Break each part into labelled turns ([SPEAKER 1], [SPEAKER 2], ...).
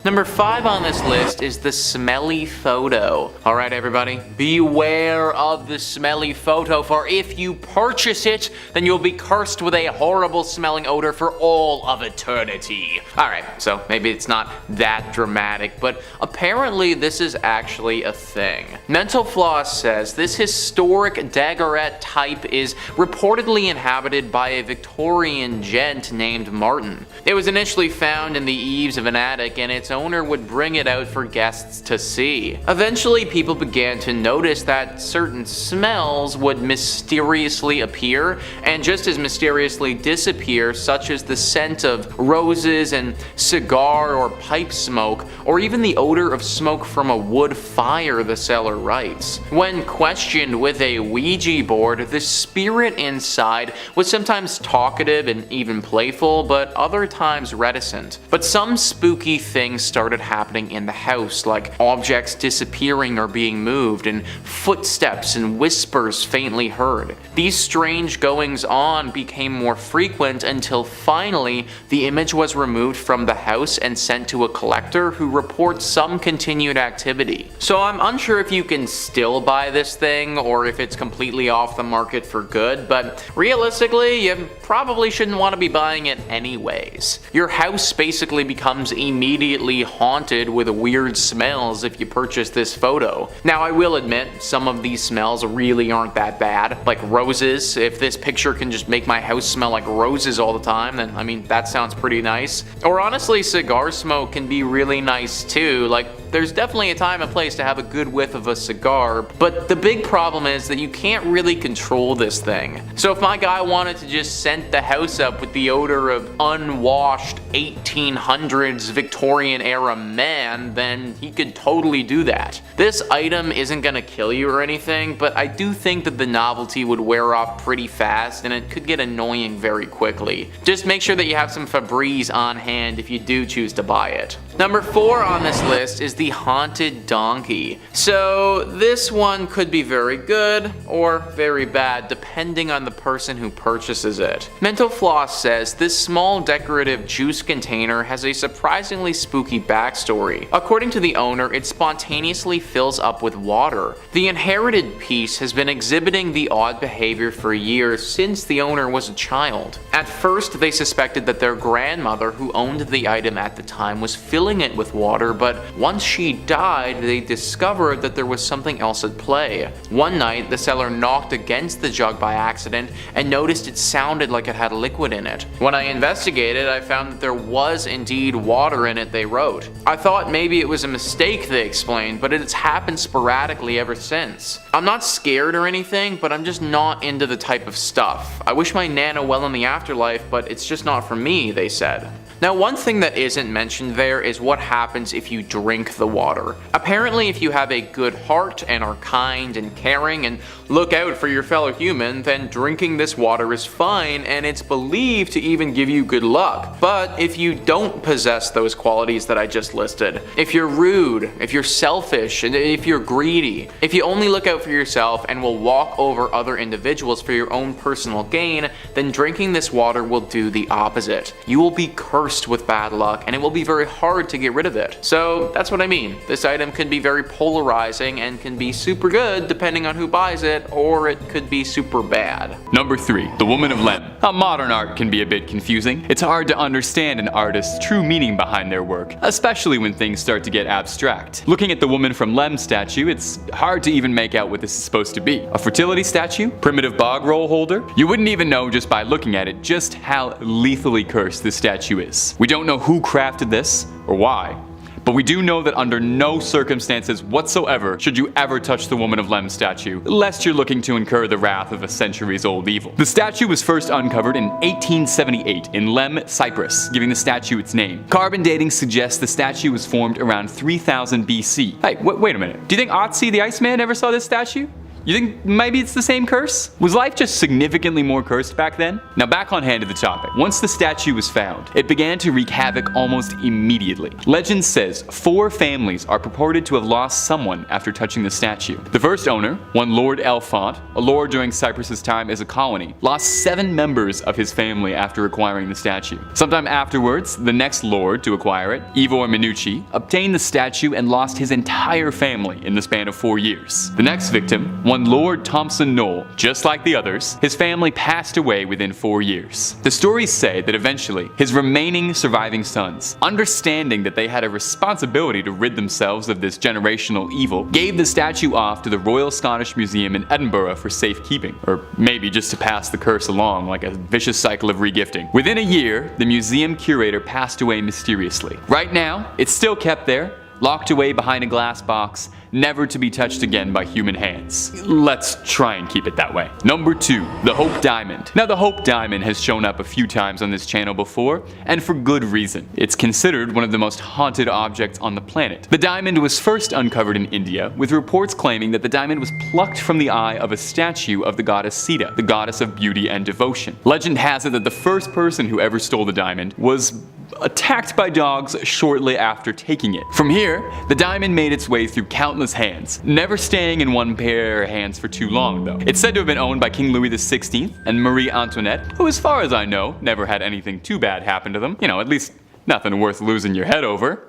[SPEAKER 1] Number 5 on this list is the smelly photo. Alright everybody, beware of the smelly photo, for if you purchase it, then you'll be cursed with a horrible smelling odor for all of eternity. Alright, so maybe it's not that dramatic, but apparently this is actually a thing. Mental Floss says this historic daggerette type is reportedly inhabited by a Victorian gent named Martin. It was initially found in the eaves of an attic, and its owner would bring it out for guests to see. Eventually, people began to notice that certain smells would mysteriously appear and just as mysteriously disappear, such as the scent of roses and cigar or pipe smoke, or even the odor of smoke from a wood fire, the seller writes. When questioned with a Ouija board, the spirit inside was sometimes talkative and even playful, but other times reticent. But some spooky things started happening in the house, like objects disappearing or being moved, and footsteps and whispers faintly heard. These strange goings on became more frequent until finally the image was removed from the house and sent to a collector who reports some continued activity. So I'm unsure if you can still buy this thing or if it's completely off the market for good, but realistically you probably shouldn't want to be buying it anyways. Your house basically becomes immediately haunted with weird smells if you purchase this photo. Now I will admit, some of these smells really aren't that bad, like roses. If this picture can just make my house smell like roses all the time, then I mean that sounds pretty nice. Or honestly, cigar smoke can be really nice too. Like there's definitely a time and place to have a good whiff of a cigar, but the big problem is that you can't really control this thing. So if my guy wanted to just scent the house up with the odor of unwashed 1800s Victorian era man, then he could totally do that. This item isn't gonna kill you or anything, but I do think that the novelty would wear off pretty fast and it could get annoying very quickly. Just make sure that you have some Febreze on hand if you do choose to buy it. Number 4 on this list is the haunted donkey. So this one could be very good or very bad depending on the person who purchases it. Mental Floss says this small decorative juice container has a surprisingly spooky backstory. According to the owner, it spontaneously fills up with water. The inherited piece has been exhibiting the odd behavior for years since the owner was a child. At first, they suspected that their grandmother, who owned the item at the time, was filling it with water, but once she died, they discovered that there was something else at play. One night, the seller knocked against the jug by accident and noticed it sounded like it had liquid in it. When I investigated, I found that there was indeed water in it, they wrote. I thought maybe it was a mistake, they explained, but it's happened sporadically ever since. I'm not scared or anything, but I'm just not into the type of stuff. I wish my Nana well in the afterlife, but it's just not for me, they said. Now, one thing that isn't mentioned there is what happens if you drink the water. Apparently, if you have a good heart and are kind and caring and look out for your fellow human, then drinking this water is fine, and it's believed to even give you good luck. But if you don't possess those qualities that I just listed, if you're rude, if you're selfish, and if you're greedy, if you only look out for yourself and will walk over other individuals for your own personal gain, then drinking this water will do the opposite. You will be cursed with bad luck, and it will be very hard to get rid of it. So that's what I mean. This item can be very polarizing and can be super good depending on who buys it, or it could be super bad.
[SPEAKER 2] Number 3. The Woman of Lem. Modern art can be a bit confusing. It's hard to understand an artist's true meaning behind their work, especially when things start to get abstract. Looking at the Woman from Lem statue, it's hard to even make out what this is supposed to be. A fertility statue? Primitive bog roll holder? You wouldn't even know just by looking at it just how lethally cursed this statue is. We don't know who crafted this or why, but we do know that under no circumstances whatsoever should you ever touch the Woman of Lem statue, lest you're looking to incur the wrath of a centuries-old evil. The statue was first uncovered in 1878 in Lem, Cyprus, giving the statue its name. Carbon dating suggests the statue was formed around 3000 BC. Hey, wait a minute. Do you think Otzi the Iceman ever saw this statue? You think maybe it's the same curse? Was life just significantly more cursed back then? Now back on hand to the topic. Once the statue was found, it began to wreak havoc almost immediately. Legend says 4 families are purported to have lost someone after touching the statue. The first owner, one Lord Elfont, a lord during Cyprus's time as a colony, lost 7 members of his family after acquiring the statue. Sometime afterwards, the next lord to acquire it, Ivor Minucci, obtained the statue and lost his entire family in the span of 4 years. The next victim, one Lord Thompson Knoll, just like the others, his family passed away within 4 years. The stories say that eventually, his remaining surviving sons, understanding that they had a responsibility to rid themselves of this generational evil, gave the statue off to the Royal Scottish Museum in Edinburgh for safekeeping, or maybe just to pass the curse along like a vicious cycle of regifting. Within a year, the museum curator passed away mysteriously. Right now, it's still kept there, locked away behind a glass box, never to be touched again by human hands. Let's try and keep it that way. Number 2, the Hope Diamond. Now the Hope Diamond has shown up a few times on this channel before, and for good reason. It's considered one of the most haunted objects on the planet. The diamond was first uncovered in India, with reports claiming that the diamond was plucked from the eye of a statue of the goddess Sita, the goddess of beauty and devotion. Legend has it that the first person who ever stole the diamond was attacked by dogs shortly after taking it. From here, the diamond made its way through countless hands, never staying in one pair of hands for too long though. It's said to have been owned by King Louis XVI and Marie Antoinette, who as far as I know, never had anything too bad happen to them. You know, at least nothing worth losing your head over.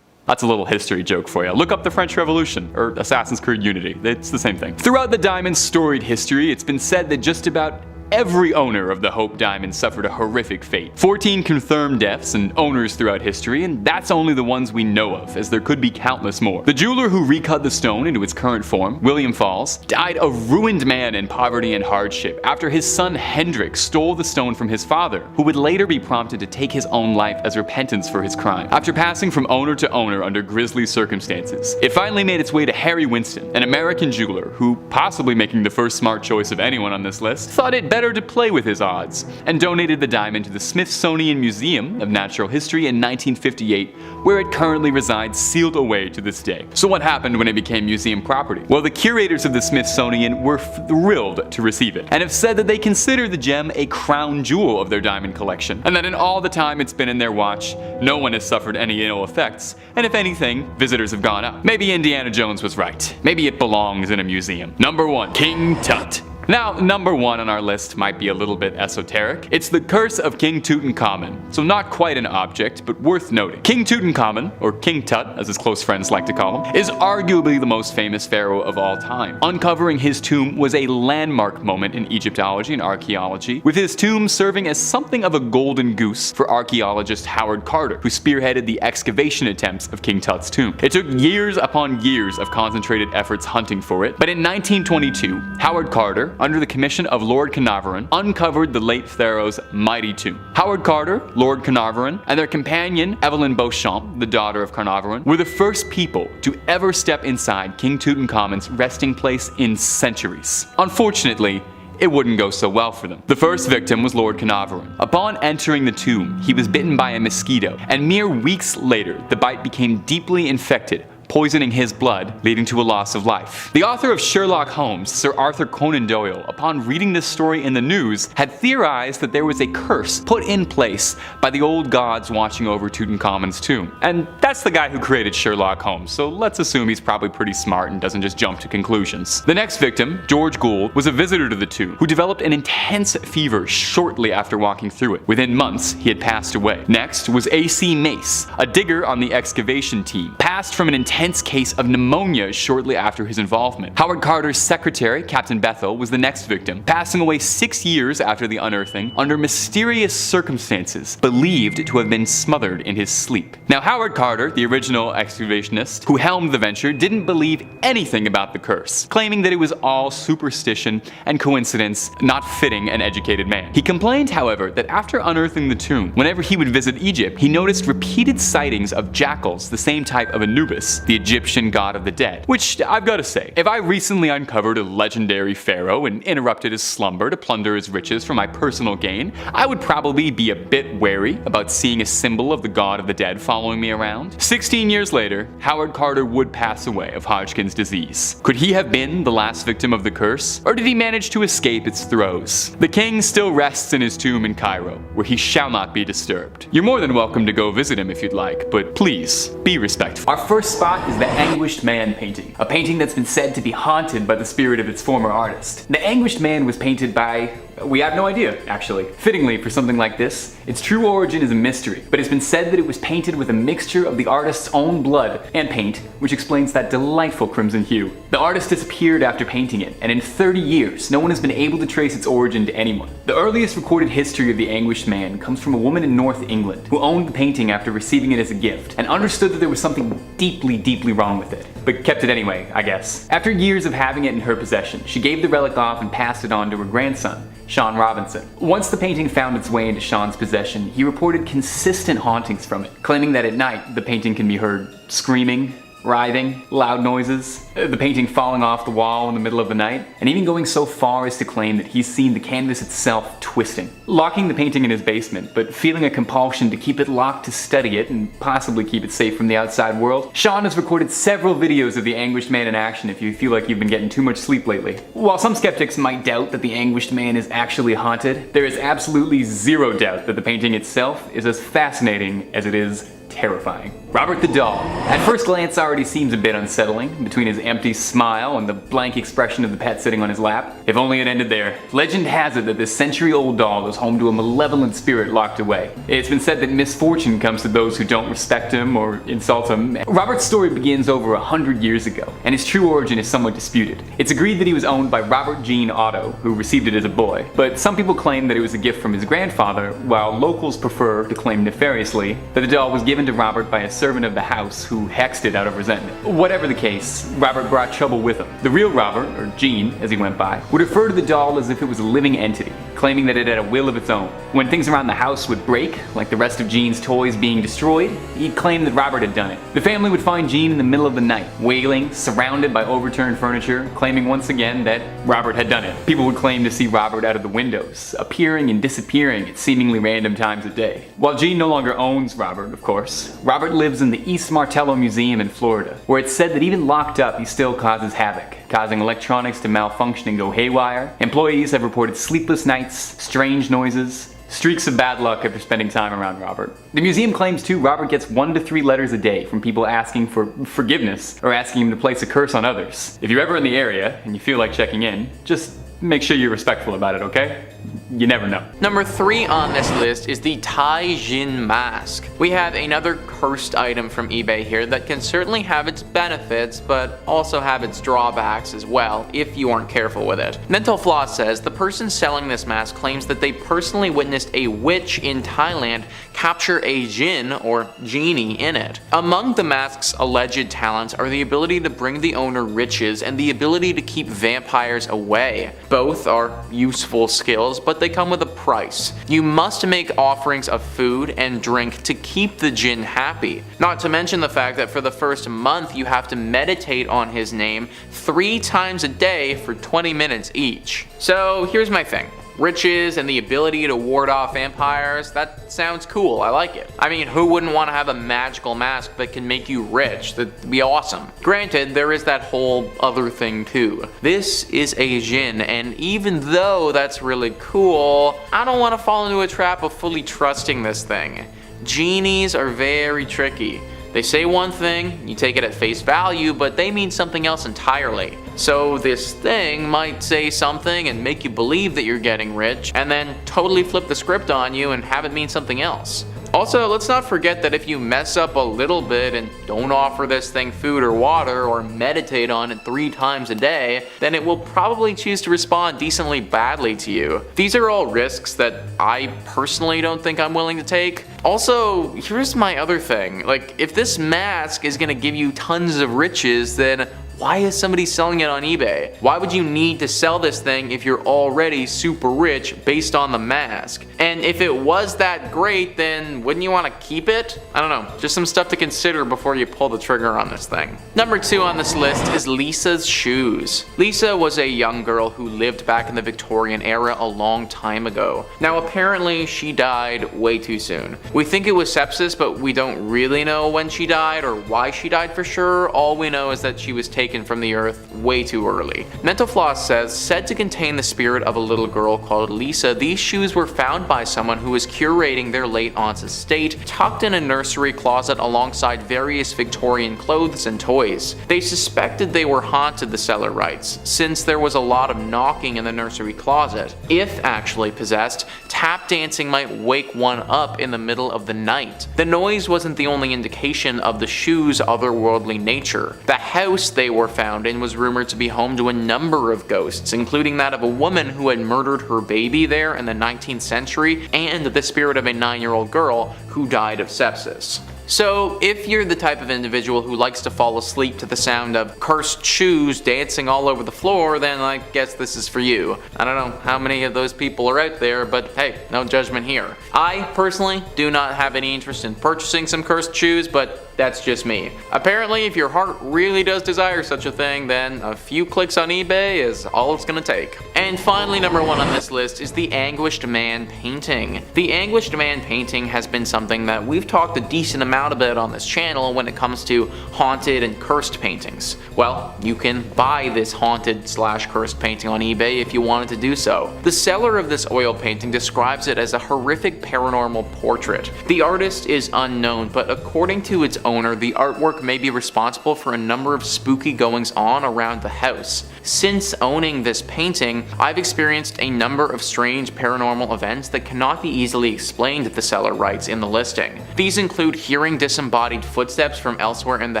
[SPEAKER 2] That's a little history joke for you. Look up the French Revolution, or Assassin's Creed Unity. It's the same thing. Throughout the diamond's storied history, it's been said that just about every owner of the Hope Diamond suffered a horrific fate. 14 confirmed deaths and owners throughout history, and that's only the ones we know of, as there could be countless more. The jeweler who recut the stone into its current form, William Falls, died a ruined man in poverty and hardship after his son Hendrik stole the stone from his father, who would later be prompted to take his own life as repentance for his crime. After passing from owner to owner under grisly circumstances, it finally made its way to Harry Winston, an American jeweler who, possibly making the first smart choice of anyone on this list, thought it better to play with his odds, and donated the diamond to the Smithsonian Museum of Natural History in 1958, where it currently resides sealed away to this day. So what happened when it became museum property? Well, the curators of the Smithsonian were thrilled to receive it, and have said that they consider the gem a crown jewel of their diamond collection, and that in all the time it's been in their watch, no one has suffered any ill effects, and if anything, visitors have gone up. Maybe Indiana Jones was right. Maybe it belongs in a museum. Number 1, King Tut. Now, number 1 on our list might be a little bit esoteric. It's the curse of King Tutenkhamun, so not quite an object, but worth noting. King Tutenkhamun, or King Tut as his close friends like to call him, is arguably the most famous pharaoh of all time. Uncovering his tomb was a landmark moment in Egyptology and archaeology, with his tomb serving as something of a golden goose for archaeologist Howard Carter, who spearheaded the excavation attempts of King Tut's tomb. It took years upon years of concentrated efforts hunting for it, but in 1922, Howard Carter, under the commission of Lord Carnarvon, uncovered the late pharaoh's mighty tomb. Howard Carter, Lord Carnarvon, and their companion Evelyn Beauchamp, the daughter of Carnarvon, were the first people to ever step inside King Tutenkhamun's resting place in centuries. Unfortunately, it wouldn't go so well for them. The first victim was Lord Carnarvon. Upon entering the tomb, he was bitten by a mosquito, and mere weeks later, the bite became deeply infected, poisoning his blood, leading to a loss of life. The author of Sherlock Holmes, Sir Arthur Conan Doyle, upon reading this story in the news, had theorized that there was a curse put in place by the old gods watching over Tutenkhamun's tomb. And that's the guy who created Sherlock Holmes, so let's assume he's probably pretty smart and doesn't just jump to conclusions. The next victim, George Gould, was a visitor to the tomb who developed an intense fever shortly after walking through it. Within months, he had passed away. Next was A.C. Mace, a digger on the excavation team, passed from an intense case of pneumonia shortly after his involvement. Howard Carter's secretary, Captain Bethel, was the next victim, passing away 6 years after the unearthing under mysterious circumstances, believed to have been smothered in his sleep. Now, Howard Carter, the original excavationist who helmed the venture, didn't believe anything about the curse, claiming that it was all superstition and coincidence, not fitting an educated man. He complained, however, that after unearthing the tomb, whenever he would visit Egypt, he noticed repeated sightings of jackals, the same type of Anubis, the Egyptian god of the dead. Which, I've gotta say, if I recently uncovered a legendary pharaoh and interrupted his slumber to plunder his riches for my personal gain, I would probably be a bit wary about seeing a symbol of the god of the dead following me around. 16 years later, Howard Carter would pass away of Hodgkin's disease. Could he have been the last victim of the curse, or did he manage to escape its throes? The king still rests in his tomb in Cairo, where he shall not be disturbed. You're more than welcome to go visit him if you'd like, but please, be respectful. Our first spot is the Anguished Man painting, a painting that's been said to be haunted by the spirit of its former artist. The Anguished Man was painted by... we have no idea, actually. Fittingly, for something like this, its true origin is a mystery, but it's been said that it was painted with a mixture of the artist's own blood and paint, which explains that delightful crimson hue. The artist disappeared after painting it, and in 30 years, no one has been able to trace its origin to anyone. The earliest recorded history of the Anguished Man comes from a woman in North England who owned the painting after receiving it as a gift, and understood that there was something deeply, deeply wrong with it, but kept it anyway, I guess. After years of having it in her possession, she gave the relic off and passed it on to her grandson, Sean Robinson. Once the painting found its way into Sean's possession, he reported consistent hauntings from it, claiming that at night the painting can be heard screaming, writhing, loud noises, the painting falling off the wall in the middle of the night, and even going so far as to claim that he's seen the canvas itself twisting. Locking the painting in his basement, but feeling a compulsion to keep it locked to study it and possibly keep it safe from the outside world, Sean has recorded several videos of the Anguished Man in action if you feel like you've been getting too much sleep lately. While some skeptics might doubt that the Anguished Man is actually haunted, there is absolutely zero doubt that the painting itself is as fascinating as it is terrifying. Robert the Doll. At first glance already seems a bit unsettling, between his empty smile and the blank expression of the pet sitting on his lap. If only it ended there. Legend has it that this century-old doll is home to a malevolent spirit locked away. It's been said that misfortune comes to those who don't respect him or insult him. Robert's story begins over 100 years ago, and his true origin is somewhat disputed. It's agreed that he was owned by Robert Jean Otto, who received it as a boy, but some people claim that it was a gift from his grandfather, while locals prefer to claim nefariously that the doll was given to Robert by a servant of the house who hexed it out of resentment. Whatever the case, Robert brought trouble with him. The real Robert, or Gene as he went by, would refer to the doll as if it was a living entity, claiming that it had a will of its own. When things around the house would break, like the rest of Gene's toys being destroyed, he'd claim that Robert had done it. The family would find Gene in the middle of the night, wailing, surrounded by overturned furniture, claiming once again that Robert had done it. People would claim to see Robert out of the windows, appearing and disappearing at seemingly random times of day. While Gene no longer owns Robert, of course, Robert lives in the East Martello Museum in Florida, where it's said that even locked up he still causes havoc, causing electronics to malfunction and go haywire. Employees have reported sleepless nights, strange noises, streaks of bad luck after spending time around Robert. The museum claims too Robert gets 1 to 3 letters a day from people asking for forgiveness or asking him to place a curse on others. If you're ever in the area and you feel like checking in, just make sure you're respectful about it, okay? You never know.
[SPEAKER 1] Number 3 on this list is the Tai Xin mask. We have another cursed item from eBay here that can certainly have its benefits, but also have its drawbacks as well, if you aren't careful with it. Mental Floss says the person selling this mask claims that they personally witnessed a witch in Thailand capture a jinn, or genie, in it. Among the mask's alleged talents are the ability to bring the owner riches and the ability to keep vampires away. Both are useful skills, but they come with a price. You must make offerings of food and drink to keep the jinn happy. Not to mention the fact that for the first month you have to meditate on his name 3 times a day for 20 minutes each. So here's my thing. Riches and the ability to ward off vampires, that sounds cool, I like it. I mean, who wouldn't want to have a magical mask that can make you rich? That'd be awesome. Granted, there is that whole other thing too. This is a jinn, and even though that's really cool, I don't want to fall into a trap of fully trusting this thing. Genies are very tricky. They say one thing, you take it at face value, but they mean something else entirely. So this thing might say something and make you believe that you're getting rich, and then totally flip the script on you and have it mean something else. Also, let's not forget that if you mess up a little bit and don't offer this thing food or water or meditate on it 3 times a day, then it will probably choose to respond decently badly to you. These are all risks that I personally don't think I'm willing to take, Also, here's my other thing. Like, if this mask is gonna give you tons of riches, then why is somebody selling it on eBay? Why would you need to sell this thing if you're already super rich based on the mask? And if it was that great, then wouldn't you want to keep it? I don't know, just some stuff to consider before you pull the trigger on this thing. Number 2 on this list is Lisa's shoes. Lisa was a young girl who lived back in the Victorian era a long time ago. Now apparently she died way too soon. We think it was sepsis, but we don't really know when she died or why she died for sure. All we know is that she was taken from the earth way too early. Mental Floss says, said to contain the spirit of a little girl called Lisa, these shoes were found by someone who was curating their late aunt's estate, tucked in a nursery closet alongside various Victorian clothes and toys. They suspected they were haunted, the seller writes, since there was a lot of knocking in the nursery closet. If actually possessed, tap dancing might wake one up in the middle of the night. The noise wasn't the only indication of the shoes' otherworldly nature. The house they were found in was rumored to be home to a number of ghosts, including that of a woman who had murdered her baby there in the 19th century, and the spirit of a 9-year-old girl who died of sepsis. So, if you're the type of individual who likes to fall asleep to the sound of cursed shoes dancing all over the floor, then I guess this is for you. I don't know how many of those people are out there, but hey, no judgment here. I, personally, do not have any interest in purchasing some cursed shoes, but that's just me. Apparently, if your heart really does desire such a thing, then a few clicks on eBay is all it's gonna take. And finally, number 1 on this list is the Anguished Man painting. The Anguished Man painting has been something that we've talked a decent amount about on this channel when it comes to haunted and cursed paintings. Well, you can buy this haunted / cursed painting on eBay if you wanted to do so. The seller of this oil painting describes it as a horrific paranormal portrait. The artist is unknown, but according to its owner, the artwork may be responsible for a number of spooky goings on around the house. Since owning this painting, I've experienced a number of strange paranormal events that cannot be easily explained, the seller writes in the listing. These include hearing disembodied footsteps from elsewhere in the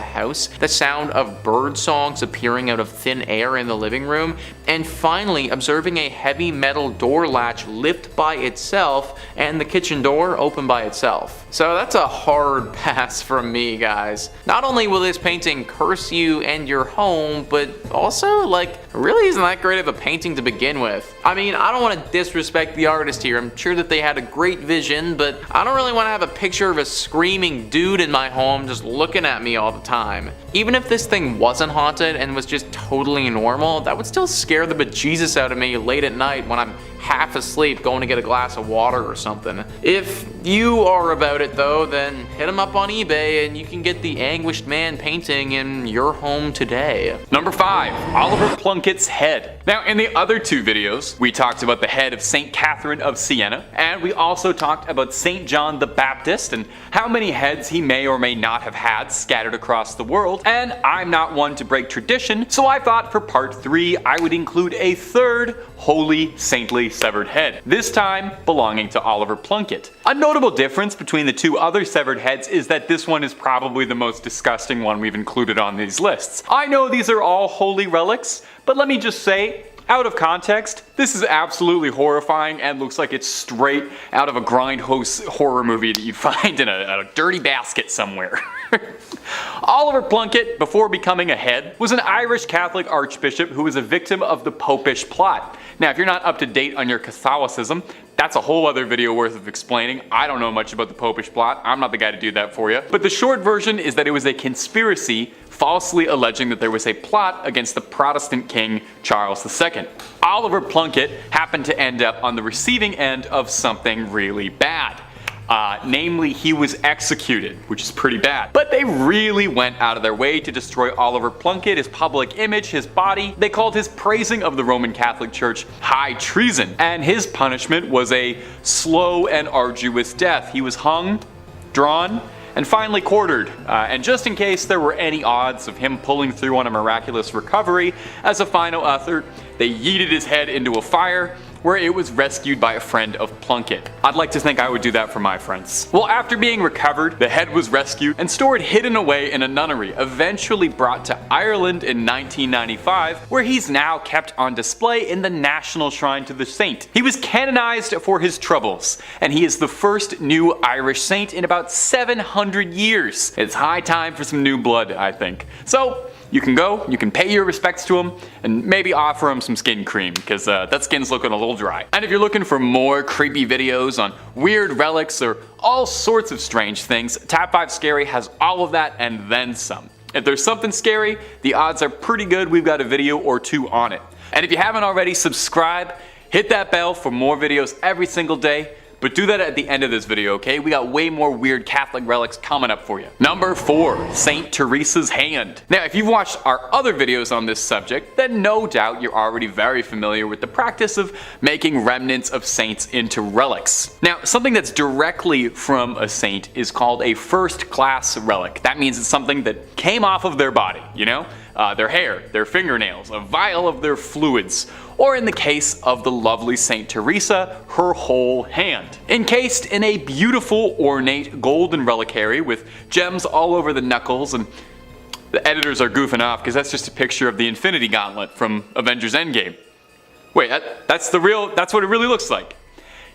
[SPEAKER 1] house, the sound of bird songs appearing out of thin air in the living room, and finally observing a heavy metal door latch lift by itself and the kitchen door open by itself. So that's a hard pass from me, guys. Not only will this painting curse you and your home, but also, like, really isn't that great of a painting to begin with. I mean, I don't want to disrespect the artist here. I'm sure that they had a great vision, but I don't really want to have a picture of a screaming dude in my home just looking at me all the time. Even if this thing wasn't haunted and was just totally normal, that would still scare the bejesus out of me late at night when I'm half asleep going to get a glass of water or something. If you are about it though, then hit them up on eBay and you can get the Anguished Man painting in your home today.
[SPEAKER 2] Number 5, Oliver Plunkett's head. Now, in the other 2 videos, we talked about the head of St. Catherine of Siena, and we also talked about St. John the Baptist and how many heads he may or may not have had scattered across the world. And I'm not one to break tradition, so I thought for part 3 I would include a 3rd holy saintly severed head, this time belonging to Oliver Plunkett. A notable difference between the 2 other severed heads is that this one is probably the most disgusting one we've included on these lists. I know these are all holy relics, but let me just say, out of context, this is absolutely horrifying and looks like it's straight out of a grindhouse horror movie that you'd find in a dirty basket somewhere. Oliver Plunkett, before becoming a head, was an Irish Catholic archbishop who was a victim of the Popish plot. Now, if you're not up to date on your Catholicism, that's a whole other video worth of explaining. I don't know much about the Popish plot. I'm not the guy to do that for you. But the short version is that it was a conspiracy falsely alleging that there was a plot against the Protestant king Charles II. Oliver Plunkett happened to end up on the receiving end of something really bad. Namely, he was executed, which is pretty bad. But they really went out of their way to destroy Oliver Plunkett, his public image, his body. They called his praising of the Roman Catholic Church high treason, and his punishment was a slow and arduous death. He was hung, drawn, and finally quartered. And just in case there were any odds of him pulling through on a miraculous recovery, as a final effort, they yeeted his head into a fire, where it was rescued by a friend of Plunkett. I'd like to think I would do that for my friends. Well, after being recovered, the head was rescued and stored hidden away in a nunnery, eventually brought to Ireland in 1995, where he's now kept on display in the National Shrine to the Saint. He was canonized for his troubles, and he is the first new Irish saint in about 700 years. It's high time for some new blood, I think. So, you can go, you can pay your respects to him, and maybe offer him some skin cream, because that skin's looking a little dry. And if you're looking for more creepy videos on weird relics or all sorts of strange things, Tab 5 Scary has all of that and then some. If there's something scary, the odds are pretty good we've got a video or two on it. And if you haven't already, subscribe, hit that bell for more videos every single day. But do that at the end of this video, okay? We got way more weird Catholic relics coming up for you. Number 4, Saint Teresa's hand. Now, if you've watched our other videos on this subject, then no doubt you're already very familiar with the practice of making remnants of saints into relics. Now, something that's directly from a saint is called a first-class relic. That means it's something that came off of their body, you know? Their hair, their fingernails, a vial of their fluids, or in the case of the lovely Saint Teresa, her whole hand. Encased in a beautiful, ornate golden reliquary with gems all over the knuckles, and the editors are goofing off because that's just a picture of the Infinity Gauntlet from Avengers Endgame. Wait, that's what it really looks like.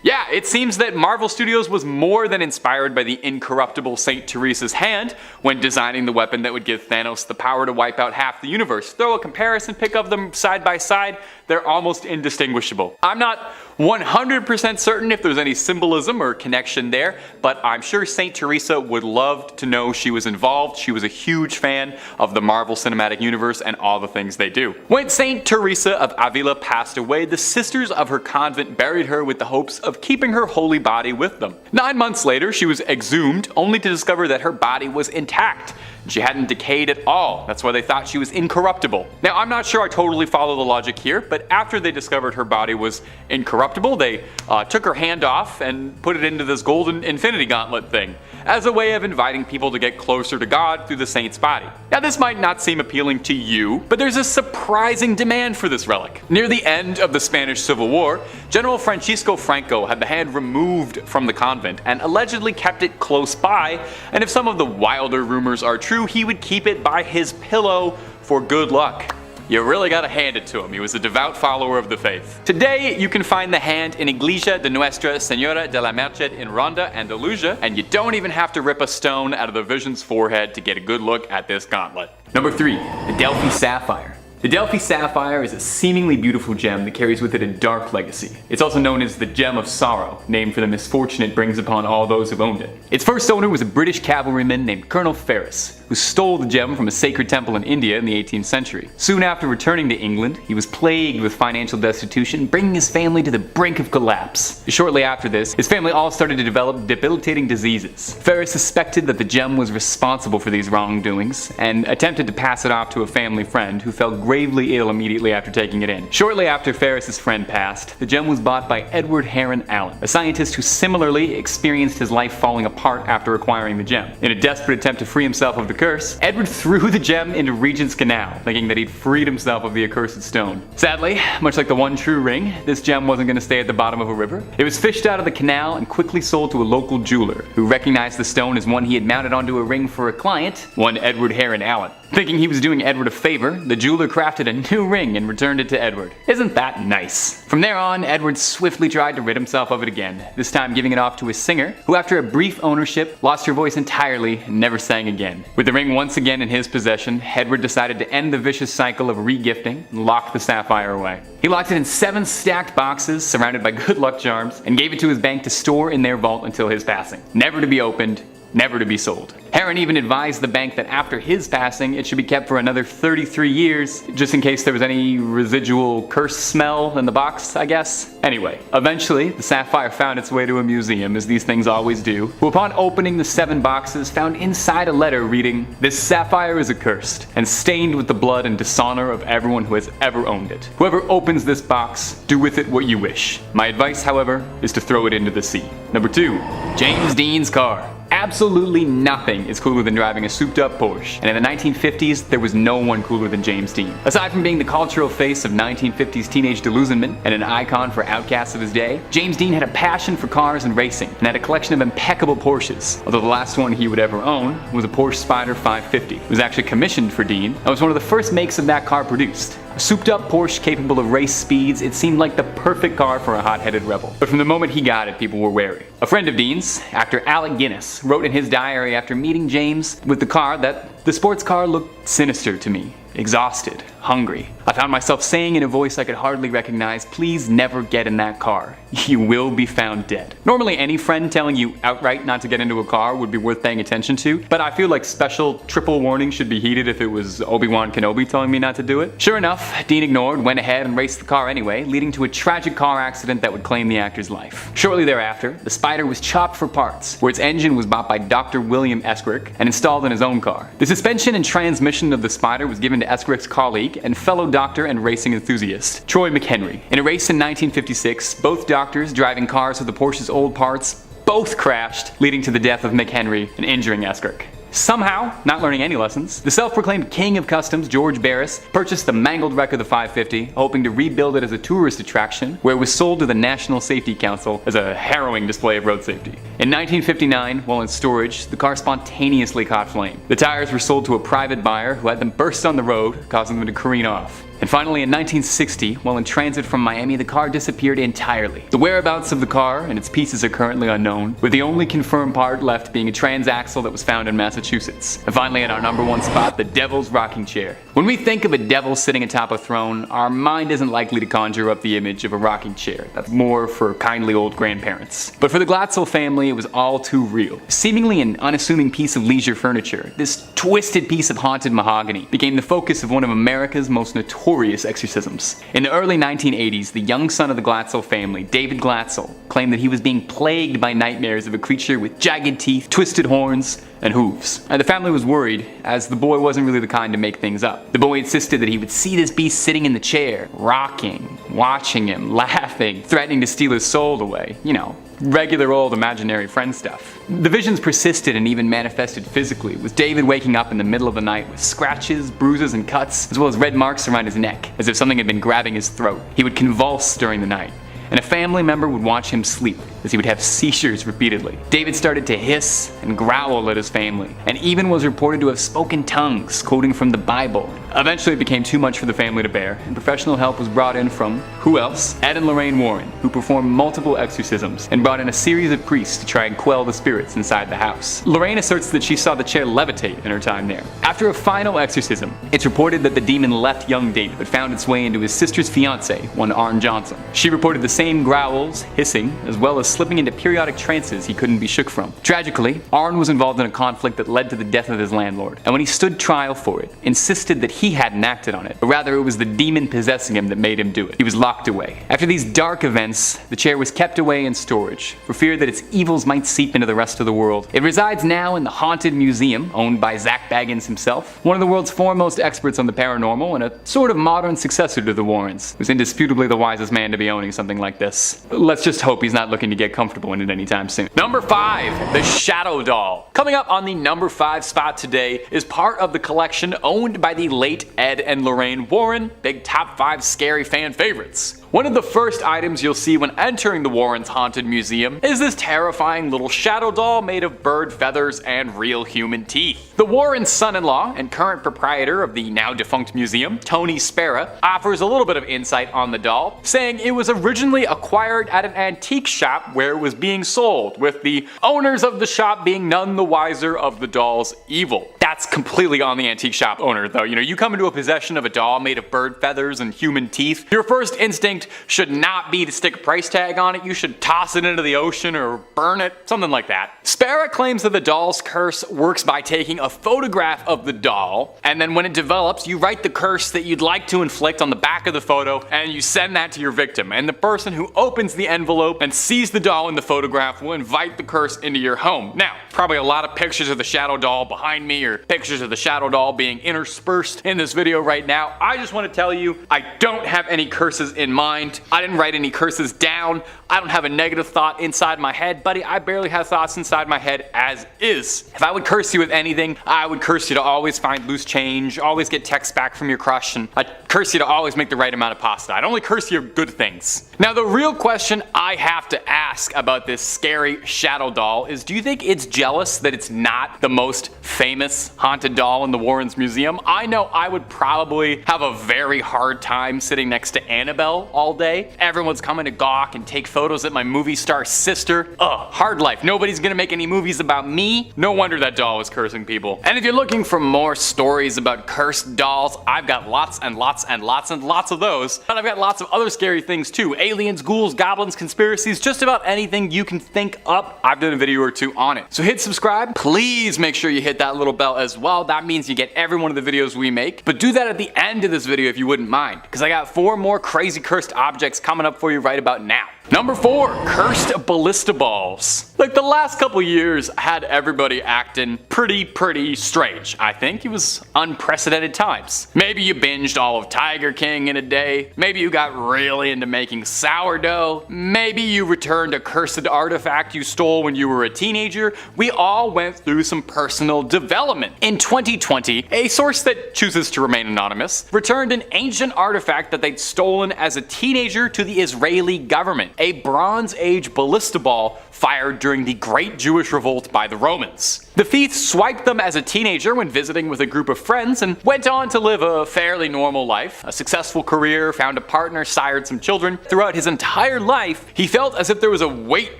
[SPEAKER 2] Yeah, it seems that Marvel Studios was more than inspired by the incorruptible Saint Teresa's hand when designing the weapon that would give Thanos the power to wipe out half the universe. Throw a comparison pic of them side by side, they're almost indistinguishable. I'm not 100% certain if there's any symbolism or connection there, but I'm sure Saint Teresa would love to know she was involved. She was a huge fan of the Marvel Cinematic Universe and all the things they do. When Saint Teresa of Avila passed away, the sisters of her convent buried her with the hopes of keeping her holy body with them. 9 months later, she was exhumed, only to discover that her body was intact. She hadn't decayed at all. That's why they thought she was incorruptible. Now, I'm not sure I totally follow the logic here, but after they discovered her body was incorruptible, they took her hand off and put it into this golden Infinity Gauntlet thing, as a way of inviting people to get closer to God through the saint's body. Now, this might not seem appealing to you, but there's a surprising demand for this relic. Near the end of the Spanish Civil War, General Francisco Franco had the hand removed from the convent and allegedly kept it close by, and if some of the wilder rumors are true, he would keep it by his pillow for good luck. You really gotta hand it to him, he was a devout follower of the faith. Today, you can find the hand in Iglesia de Nuestra Señora de la Merced in Ronda, Andalusia, and you don't even have to rip a stone out of the Vision's forehead to get a good look at this gauntlet. Number 3, the Delphi Sapphire. The Delphi Sapphire is a seemingly beautiful gem that carries with it a dark legacy. It's also known as the Gem of Sorrow, named for the misfortune it brings upon all those who've owned it. Its first owner was a British cavalryman named Colonel Ferris, who stole the gem from a sacred temple in India in the 18th century. Soon after returning to England, he was plagued with financial destitution, bringing his family to the brink of collapse. Shortly after this, his family all started to develop debilitating diseases. Ferris suspected that the gem was responsible for these wrongdoings, and attempted to pass it off to a family friend who fell gravely ill immediately after taking it in. Shortly after Ferris's friend passed, the gem was bought by Edward Heron Allen, a scientist who similarly experienced his life falling apart after acquiring the gem. In a desperate attempt to free himself of the curse, Edward threw the gem into Regent's Canal, thinking that he'd freed himself of the accursed stone. Sadly, much like the one true ring, this gem wasn't going to stay at the bottom of a river. It was fished out of the canal and quickly sold to a local jeweler, who recognized the stone as one he had mounted onto a ring for a client, one Edward Heron Allen. Thinking he was doing Edward a favor, the jeweler crafted a new ring and returned it to Edward. Isn't that nice? From there on, Edward swiftly tried to rid himself of it again, this time giving it off to a singer, who after a brief ownership, lost her voice entirely and never sang again. With the ring once again in his possession, Edward decided to end the vicious cycle of regifting and lock the sapphire away. He locked it in 7 stacked boxes surrounded by good luck charms and gave it to his bank to store in their vault until his passing. Never to be opened, never to be sold. Heron even advised the bank that after his passing, it should be kept for another 33 years, just in case there was any residual curse smell in the box, I guess. Anyway, eventually, the sapphire found its way to a museum, as these things always do, who upon opening the 7 boxes found inside a letter reading, "This sapphire is accursed, and stained with the blood and dishonor of everyone who has ever owned it. Whoever opens this box, do with it what you wish. My advice, however, is to throw it into the sea." Number 2, James Dean's car. Absolutely nothing is cooler than driving a souped up Porsche, and in the 1950s, there was no one cooler than James Dean. Aside from being the cultural face of 1950s teenage delusionment and an icon for outcasts of his day, James Dean had a passion for cars and racing, and had a collection of impeccable Porsches, although the last one he would ever own was a Porsche Spyder 550. It was actually commissioned for Dean, and was one of the first makes of that car produced. A souped up Porsche capable of race speeds, it seemed like the perfect car for a hot-headed rebel. But from the moment he got it, people were wary. A friend of Dean's, actor Alec Guinness, wrote in his diary after meeting James with the car that the sports car looked sinister to me. Exhausted, hungry. I found myself saying in a voice I could hardly recognize, "Please never get in that car. You will be found dead." Normally any friend telling you outright not to get into a car would be worth paying attention to, but I feel like special triple warning should be heeded if it was Obi-Wan Kenobi telling me not to do it. Sure enough, Dean ignored, went ahead and raced the car anyway, leading to a tragic car accident that would claim the actor's life. Shortly thereafter, the Spyder was chopped for parts, where its engine was bought by Dr. William Eskrick and installed in his own car. The suspension and transmission of the Spyder was given to Eskrick's colleague and fellow doctor and racing enthusiast, Troy McHenry. In a race in 1956, both doctors driving cars with the Porsche's old parts both crashed, leading to the death of McHenry and injuring Eskrick. Somehow, not learning any lessons, the self-proclaimed king of customs, George Barris, purchased the mangled wreck of the 550, hoping to rebuild it as a tourist attraction, where it was sold to the National Safety Council as a harrowing display of road safety. In 1959, while in storage, the car spontaneously caught flame. The tires were sold to a private buyer who had them burst on the road, causing them to careen off. And finally, in 1960, while in transit from Miami, the car disappeared entirely. The whereabouts of the car and its pieces are currently unknown, with the only confirmed part left being a transaxle that was found in Massachusetts. And finally, in our number one spot, the Devil's Rocking Chair. When we think of a devil sitting atop a throne, our mind isn't likely to conjure up the image of a rocking chair. That's more for kindly old grandparents. But for the Glatzel family, it was all too real. Seemingly an unassuming piece of leisure furniture, this twisted piece of haunted mahogany became the focus of one of America's most notorious exorcisms. In the early 1980s, the young son of the Glatzel family, David Glatzel, claimed that he was being plagued by nightmares of a creature with jagged teeth, twisted horns, and hooves. And the family was worried, as the boy wasn't really the kind to make things up. The boy insisted that he would see this beast sitting in the chair, rocking, watching him, laughing, threatening to steal his soul away. You know, regular old imaginary friend stuff. The visions persisted and even manifested physically, with David waking up in the middle of the night with scratches, bruises, and cuts, as well as red marks around his neck, as if something had been grabbing his throat. He would convulse during the night, and a family member would watch him sleep, as he would have seizures repeatedly. David started to hiss and growl at his family, and even was reported to have spoken tongues, quoting from the Bible. Eventually it became too much for the family to bear, and professional help was brought in from, who else? Ed and Lorraine Warren, who performed multiple exorcisms, and brought in a series of priests to try and quell the spirits inside the house. Lorraine asserts that she saw the chair levitate in her time there. After a final exorcism, it's reported that the demon left young David, but found its way into his sister's fiance, one Arn Johnson. She reported the same growls, hissing, as well as slipping into periodic trances he couldn't be shook from. Tragically, Arn was involved in a conflict that led to the death of his landlord, and when he stood trial for it, insisted that he hadn't acted on it, but rather it was the demon possessing him that made him do it. He was locked away. After these dark events, the chair was kept away in storage, for fear that its evils might seep into the rest of the world. It resides now in the Haunted Museum, owned by Zach Baggins himself, one of the world's foremost experts on the paranormal, and a sort of modern successor to the Warrens, who's indisputably the wisest man to be owning something like this. Let's just hope he's not looking to get comfortable in it anytime soon. Number 5, the Shadow Doll. Coming up on the number 5 spot today is part of the collection owned by the late Ed and Lorraine Warren, big top 5 scary fan favorites. One of the first items you'll see when entering the Warrens' Haunted Museum is this terrifying little shadow doll made of bird feathers and real human teeth. The Warrens' son-in-law and current proprietor of the now defunct museum, Tony Spera, offers a little bit of insight on the doll, saying it was originally acquired at an antique shop where it was being sold, with the owners of the shop being none the wiser of the doll's evil. That's completely on the antique shop owner though. You know, you come into a possession of a doll made of bird feathers and human teeth, your first instinct should not be to stick a price tag on it. You should toss it into the ocean or burn it, something like that. Spera claims that the doll's curse works by taking a photograph of the doll, and then when it develops, you write the curse that you'd like to inflict on the back of the photo, and you send that to your victim. And the person who opens the envelope and sees the doll in the photograph will invite the curse into your home. Now, Probably a lot of pictures of the shadow doll behind me or pictures of the shadow doll being interspersed in this video right now. I just want to tell you, I don't have any curses in mind. I didn't write any curses down. I don't have a negative thought inside my head, buddy. I barely have thoughts inside my head as is. If I would curse you with anything, I would curse you to always find loose change, always get texts back from your crush, and I'd curse you to always make the right amount of pasta. I'd only curse you good things. Now, the real question I have to ask about this scary shadow doll is, do you think it's jealous that it's not the most famous haunted doll in the Warrens Museum? I know I would probably have a very hard time sitting next to Annabelle all day. Everyone's coming to gawk and take photos at my movie star sister. Ugh, hard life. Nobody's gonna make any movies about me. No wonder that doll was cursing people. And if you're looking for more stories about cursed dolls, I've got lots and lots and lots and lots of those. But I've got lots of other scary things too. Aliens, ghouls, goblins, conspiracies, just about anything you can think up. I've done a video or two on it. So hit subscribe. Please make sure you hit that little bell as well. That means you get every one of the videos we make. But do that at the end of this video if you wouldn't mind, because I got 4 more crazy cursed objects coming up for you right about now. Number 4, cursed ballista balls. Like, the last couple years had everybody acting pretty strange. I think it was unprecedented times. Maybe you binged all of Tiger King in a day. Maybe you got really into making sourdough. Maybe you returned a cursed artifact you stole when you were a teenager. We all went through some personal development. In 2020, a source that chooses to remain anonymous returned an ancient artifact that they'd stolen as a teenager to the Israeli government. A Bronze Age ballista ball fired during the Great Jewish Revolt by the Romans. The thief swiped them as a teenager when visiting with a group of friends and went on to live a fairly normal life, a successful career, found a partner, sired some children. Throughout his entire life, he felt as if there was a weight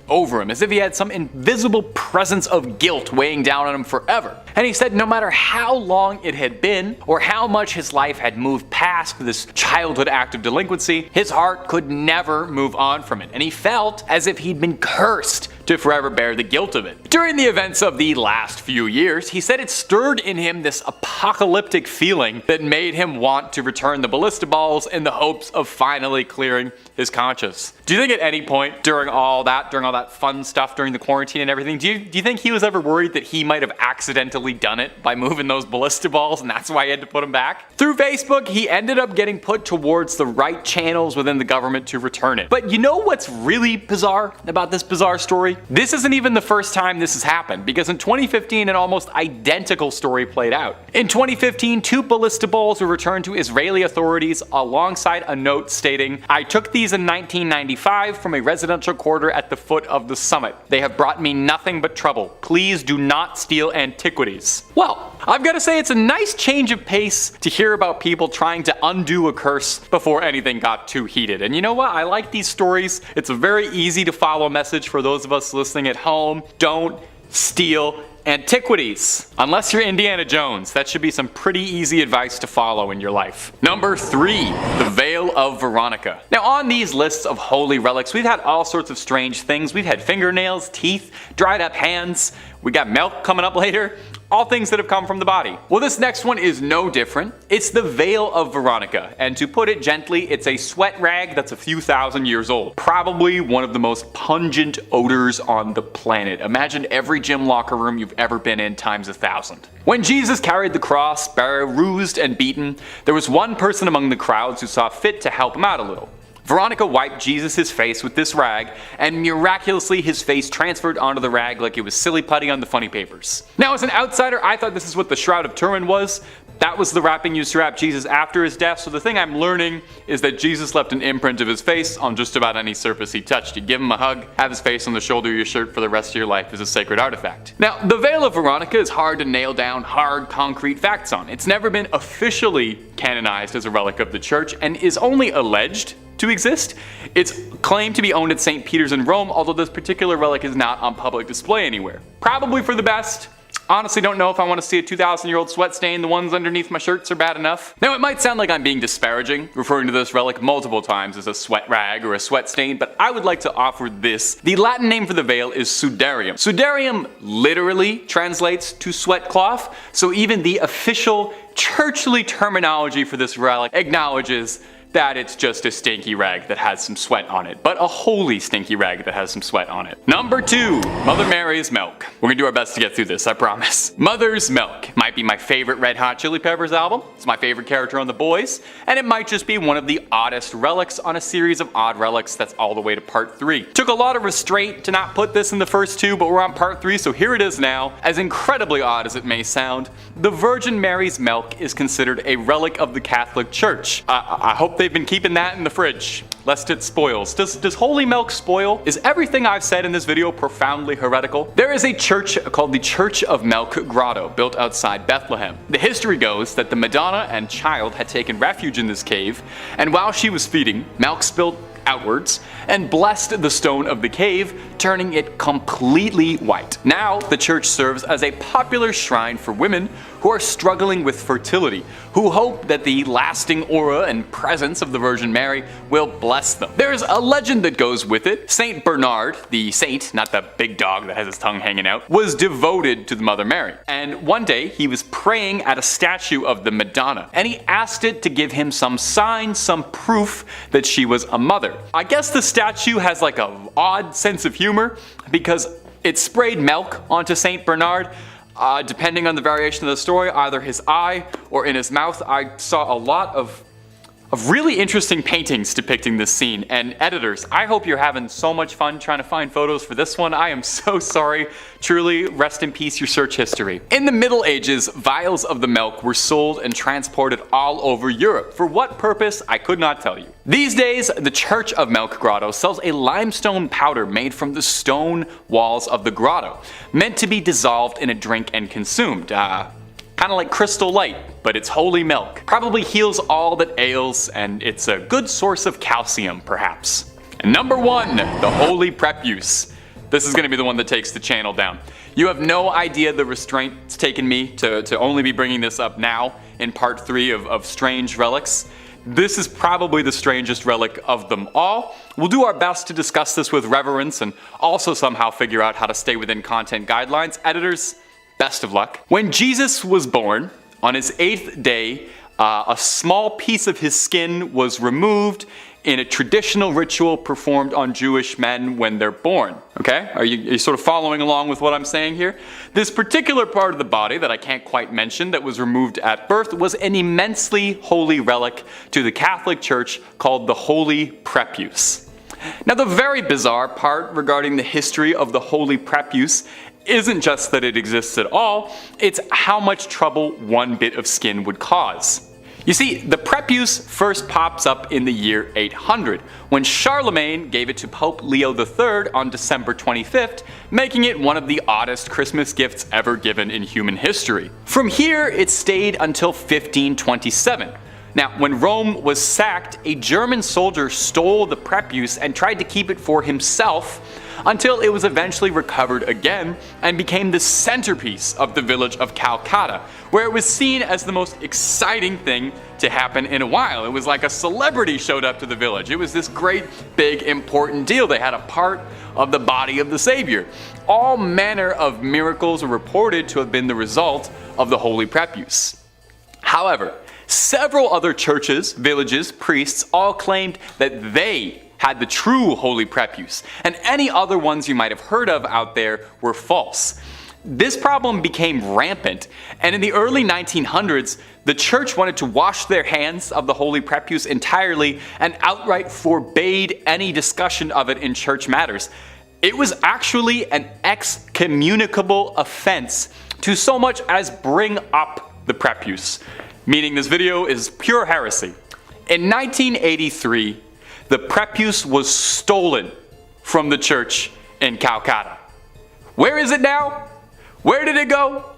[SPEAKER 2] over him, as if he had some invisible presence of guilt weighing down on him forever. And he said no matter how long it had been, or how much his life had moved past this childhood act of delinquency, his heart could never move on from it, and he felt as if he'd been cursed to forever bear the guilt of it. During the events of the last few years, he said it stirred in him this apocalyptic feeling that made him want to return the ballista balls in the hopes of finally clearing his conscience. Do you think at any point during all that fun stuff during the quarantine and everything, do you think he was ever worried that he might have accidentally done it by moving those ballista balls and that's why he had to put them back? Through Facebook, he ended up getting put towards the right channels within the government to return it. But you know what's really bizarre about this bizarre story? This isn't even the first time this has happened, because in 2015 an almost identical story played out. In 2015, 2 ballista balls were returned to Israeli authorities alongside a note stating, "I took these in 1995 from a residential quarter at the foot of the summit. They have brought me nothing but trouble. Please do not steal antiquities." Well, I've got to say it's a nice change of pace to hear about people trying to undo a curse before anything got too heated. And you know what? I like these stories. It's a very easy to follow message for those of us listening at home. Don't steal antiquities. Unless you're Indiana Jones, that should be some pretty easy advice to follow in your life. Number 3, the Veil of Veronica. Now, on these lists of holy relics, we've had all sorts of strange things. We've had fingernails, teeth, dried up hands. We got milk coming up later. All things that have come from the body. Well, this next one is no different. It's the Veil of Veronica, and to put it gently, it's a sweat rag that's a few thousand years old. Probably one of the most pungent odors on the planet. Imagine every gym locker room you've ever been in times 1,000. When Jesus carried the cross, bruised and beaten, there was one person among the crowds who saw fit to help him out a little. Veronica wiped Jesus' face with this rag, and miraculously his face transferred onto the rag like it was silly putty on the funny papers. Now, as an outsider, I thought this is what the Shroud of Turin was. That was the wrapping used to wrap Jesus after his death, so the thing I'm learning is that Jesus left an imprint of his face on just about any surface he touched. You give him a hug, have his face on the shoulder of your shirt for the rest of your life as a sacred artifact. Now, the Veil of Veronica is hard to nail down hard, concrete facts on. It's never been officially canonized as a relic of the church, and is only alleged to exist. It's claimed to be owned at St. Peter's in Rome, although this particular relic is not on public display anywhere. Probably for the best. Honestly, don't know if I want to see a 2,000-year-old sweat stain. The ones underneath my shirts are bad enough. Now, it might sound like I'm being disparaging, referring to this relic multiple times as a sweat rag or a sweat stain, but I would like to offer this. The Latin name for the veil is sudarium. Sudarium literally translates to sweat cloth, so even the official churchly terminology for this relic acknowledges that it's just a stinky rag that has some sweat on it, but a holy stinky rag that has some sweat on it. Number 2, Mother Mary's milk. We're gonna do our best to get through this, I promise. Mother's Milk might be my favorite Red Hot Chili Peppers album, it's my favorite character on The Boys, and it might just be one of the oddest relics on a series of odd relics that's all the way to part 3. Took a lot of restraint to not put this in the first 2, but we're on part 3, so here it is now. As incredibly odd as it may sound, the Virgin Mary's milk is considered a relic of the Catholic Church. I hope they've been keeping that in the fridge, lest it spoils. Does holy milk spoil? Is everything I've said in this video profoundly heretical? There is a church called the Church of Milk Grotto, built outside Bethlehem. The history goes that the Madonna and Child had taken refuge in this cave, and while she was feeding, milk spilled outwards and blessed the stone of the cave, turning it completely white. Now, the church serves as a popular shrine for women who are struggling with fertility, who hope that the lasting aura and presence of the Virgin Mary will bless them. There's a legend that goes with it. Saint Bernard, the saint, not the big dog that has his tongue hanging out, was devoted to the Mother Mary. And one day, he was praying at a statue of the Madonna, and he asked it to give him some sign, some proof that she was a mother. I guess the statue has like an odd sense of humor because it sprayed milk onto Saint Bernard. Depending on the variation of the story, either his eye or in his mouth. I saw a lot of really interesting paintings depicting this scene, and editors, I hope you're having so much fun trying to find photos for this one. I am so sorry. Truly, rest in peace your search history. In the Middle Ages, vials of the milk were sold and transported all over Europe. For what purpose, I could not tell you. These days, the Church of Milk Grotto sells a limestone powder made from the stone walls of the grotto, meant to be dissolved in a drink and consumed. Kind of like Crystal Light, but it's holy milk. Probably heals all that ails, and it's a good source of calcium, perhaps. And number 1, the holy prepuce. This is going to be the one that takes the channel down. You have no idea the restraint it's taken me to only be bringing this up now in part 3 of strange relics. This is probably the strangest relic of them all. We'll do our best to discuss this with reverence and also somehow figure out how to stay within content guidelines. Editors, best of luck. When Jesus was born, on his 8th day, a small piece of his skin was removed in a traditional ritual performed on Jewish men when they're born. Okay? Are you sort of following along with what I'm saying here? This particular part of the body that I can't quite mention that was removed at birth was an immensely holy relic to the Catholic Church called the holy prepuce. Now, the very bizarre part regarding the history of the holy prepuce isn't just that it exists at all, it's how much trouble one bit of skin would cause. You see, the prepuce first pops up in the year 800, when Charlemagne gave it to Pope Leo III on December 25th, making it one of the oddest Christmas gifts ever given in human history. From here, it stayed until 1527. Now, when Rome was sacked, a German soldier stole the prepuce and tried to keep it for himself until it was eventually recovered again and became the centerpiece of the village of Calcutta, where it was seen as the most exciting thing to happen in a while. It was like a celebrity showed up to the village. It was this great, big, important deal. They had a part of the body of the Savior. All manner of miracles were reported to have been the result of the holy prepuce. However, several other churches, villages, priests all claimed that they had the true holy prepuce, and any other ones you might have heard of out there were false. This problem became rampant, and in the early 1900s, the church wanted to wash their hands of the holy prepuce entirely and outright forbade any discussion of it in church matters. It was actually an excommunicable offense to so much as bring up the prepuce, meaning this video is pure heresy. In 1983, the prepuce was stolen from the church in Calcutta. Where is it now? Where did it go?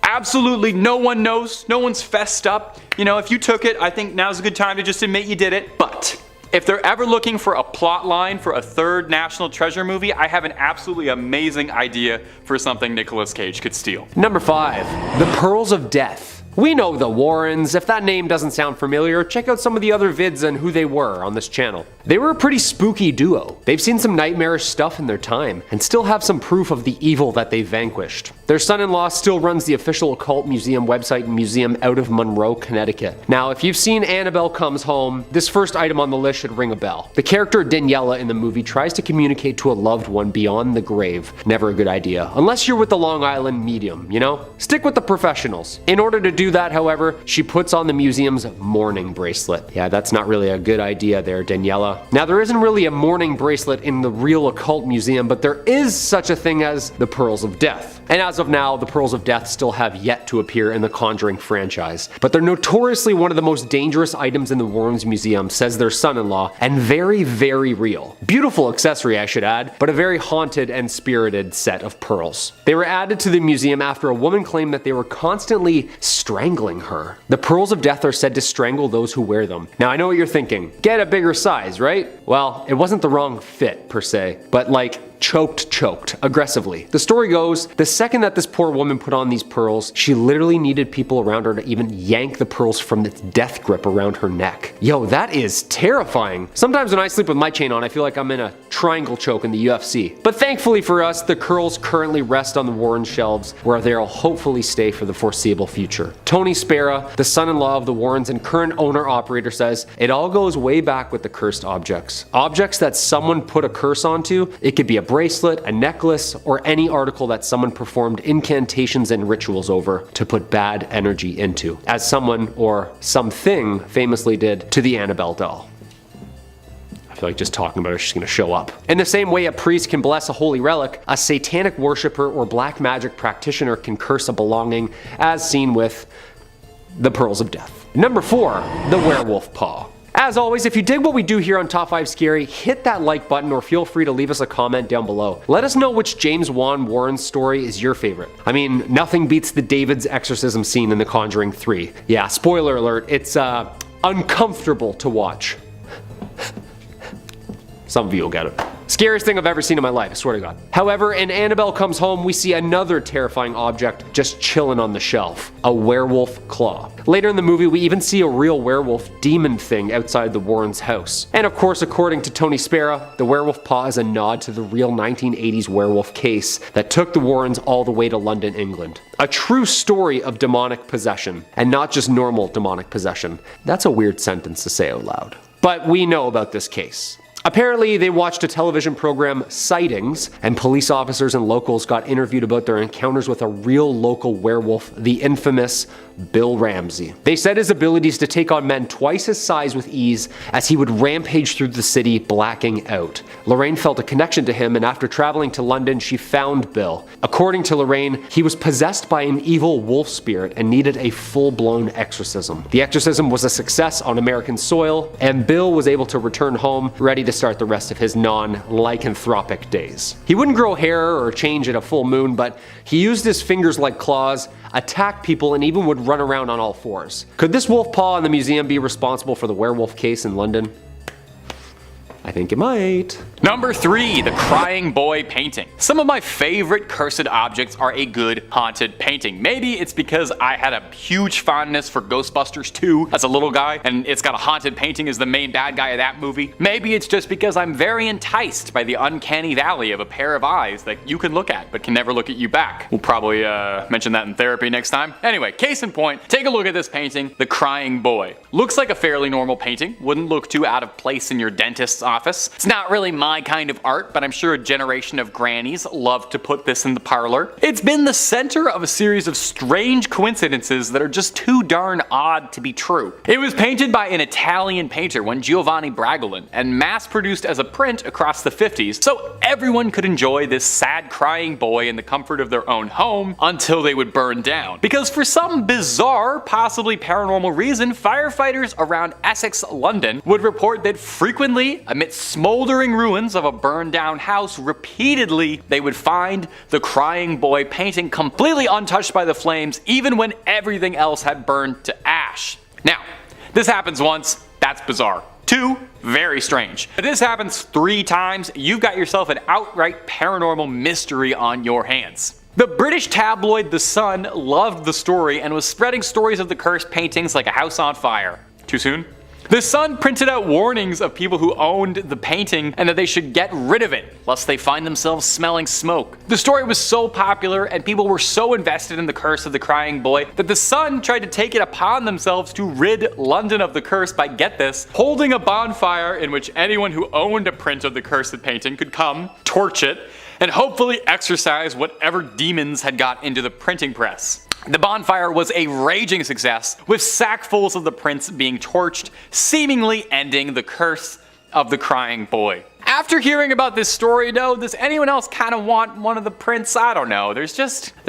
[SPEAKER 2] Absolutely no one knows. No one's fessed up. You know, if you took it, I think now's a good time to just admit you did it. But if they're ever looking for a plot line for a third National Treasure movie, I have an absolutely amazing idea for something Nicolas Cage could steal.
[SPEAKER 3] Number 5. The Pearls of Death. We know the Warrens. If that name doesn't sound familiar, check out some of the other vids on who they were on this channel. They were a pretty spooky duo. They've seen some nightmarish stuff in their time, and still have some proof of the evil that they vanquished. Their son-in-law still runs the official occult museum website and museum out of Monroe, Connecticut. Now, if you've seen Annabelle Comes Home, this first item on the list should ring a bell. The character Daniela in the movie tries to communicate to a loved one beyond the grave. Never a good idea. Unless you're with the Long Island medium, you know? Stick with the professionals. In order to do that, however, she puts on the museum's mourning bracelet. Yeah, that's not really a good idea there, Daniela. Now, there isn't really a mourning bracelet in the real occult museum, but there is such a thing as the Pearls of Death. And as of now, the Pearls of Death still have yet to appear in the Conjuring franchise. But they're notoriously one of the most dangerous items in the Warrens Museum, says their son-in-law, and very, very real. Beautiful accessory, I should add, but a very haunted and spirited set of pearls. They were added to the museum after a woman claimed that they were constantly strangling her. The Pearls of Death are said to strangle those who wear them. Now, I know what you're thinking. Get a bigger size, right? Well, it wasn't the wrong fit, per se, but like, choked aggressively. The story goes, the second that this poor woman put on these pearls, she literally needed people around her to even yank the pearls from its death grip around her neck. Yo, that is terrifying. Sometimes when I sleep with my chain on, I feel like I'm in a triangle choke in the UFC. But thankfully for us, the curls currently rest on the Warren shelves, where they'll hopefully stay for the foreseeable future. Tony Spera, the son-in-law of the Warrens and current owner-operator, says, it all goes way back with the cursed objects. Objects that someone put a curse onto. It could be a bracelet, a necklace, or any article that someone performed incantations and rituals over to put bad energy into, as someone or something famously did to the Annabelle doll. I feel like just talking about it, she's gonna show up. In the same way a priest can bless a holy relic, a satanic worshiper or black magic practitioner can curse a belonging, as seen with the Pearls of Death. Number 4, the werewolf paw. As always, if you dig what we do here on Top 5 Scary, hit that like button or feel free to leave us a comment down below. Let us know which James Wan Warren story is your favorite. I mean, nothing beats the David's exorcism scene in The Conjuring 3. Yeah, spoiler alert, it's uncomfortable to watch. Some of you will get it. Scariest thing I've ever seen in my life, I swear to God. However, in Annabelle Comes Home, we see another terrifying object just chilling on the shelf. A werewolf claw. Later in the movie, we even see a real werewolf demon thing outside the Warrens' house. And of course, according to Tony Spera, the werewolf paw is a nod to the real 1980s werewolf case that took the Warrens all the way to London, England. A true story of demonic possession, and not just normal demonic possession. That's a weird sentence to say out loud. But we know about this case. Apparently, they watched a television program, Sightings, and police officers and locals got interviewed about their encounters with a real local werewolf, the infamous Bill Ramsey. They said his abilities to take on men twice his size with ease as he would rampage through the city, blacking out. Lorraine felt a connection to him, and after traveling to London, she found Bill. According to Lorraine, he was possessed by an evil wolf spirit and needed a full-blown exorcism. The exorcism was a success on American soil, and Bill was able to return home, ready to start the rest of his non-lycanthropic days. He wouldn't grow hair or change at a full moon, but he used his fingers like claws, attacked people, and even would run around on all fours. Could this wolf paw in the museum be responsible for the werewolf case in London? I think it might.
[SPEAKER 2] Number 3, the Crying Boy painting. Some of my favorite cursed objects are a good haunted painting. Maybe it's because I had a huge fondness for Ghostbusters 2 as a little guy, and it's got a haunted painting as the main bad guy of that movie. Maybe it's just because I'm very enticed by the uncanny valley of a pair of eyes that you can look at but can never look at you back. We'll probably mention that in therapy next time. Anyway, case in point, take a look at this painting, the Crying Boy. Looks like a fairly normal painting, wouldn't look too out of place in your dentist's office. It's not really my kind of art, but I'm sure a generation of grannies love to put this in the parlor. It's been the center of a series of strange coincidences that are just too darn odd to be true. It was painted by an Italian painter, one Giovanni Bragolin, and mass-produced as a print across the 50s, so everyone could enjoy this sad crying boy in the comfort of their own home until they would burn down. Because for some bizarre, possibly paranormal reason, firefighters around Essex, London would report that frequently, amidst smoldering ruins of a burned down house, repeatedly they would find the Crying Boy painting completely untouched by the flames, even when everything else had burned to ash. Now, this happens once, that's bizarre. 2, very strange. If this happens 3 times, you've got yourself an outright paranormal mystery on your hands. The British tabloid The Sun loved the story and was spreading stories of the cursed paintings like a house on fire. Too soon? The Sun printed out warnings of people who owned the painting and that they should get rid of it, lest they find themselves smelling smoke. The story was so popular and people were so invested in the curse of the crying boy that the Sun tried to take it upon themselves to rid London of the curse by, get this, holding a bonfire in which anyone who owned a print of the cursed painting could come, torch it, and hopefully exorcise whatever demons had got into the printing press. The bonfire was a raging success, with sackfuls of the prints being torched, seemingly ending the curse of the crying boy. After hearing about this story though, does anyone else kind of want one of the prints? I don't know, there's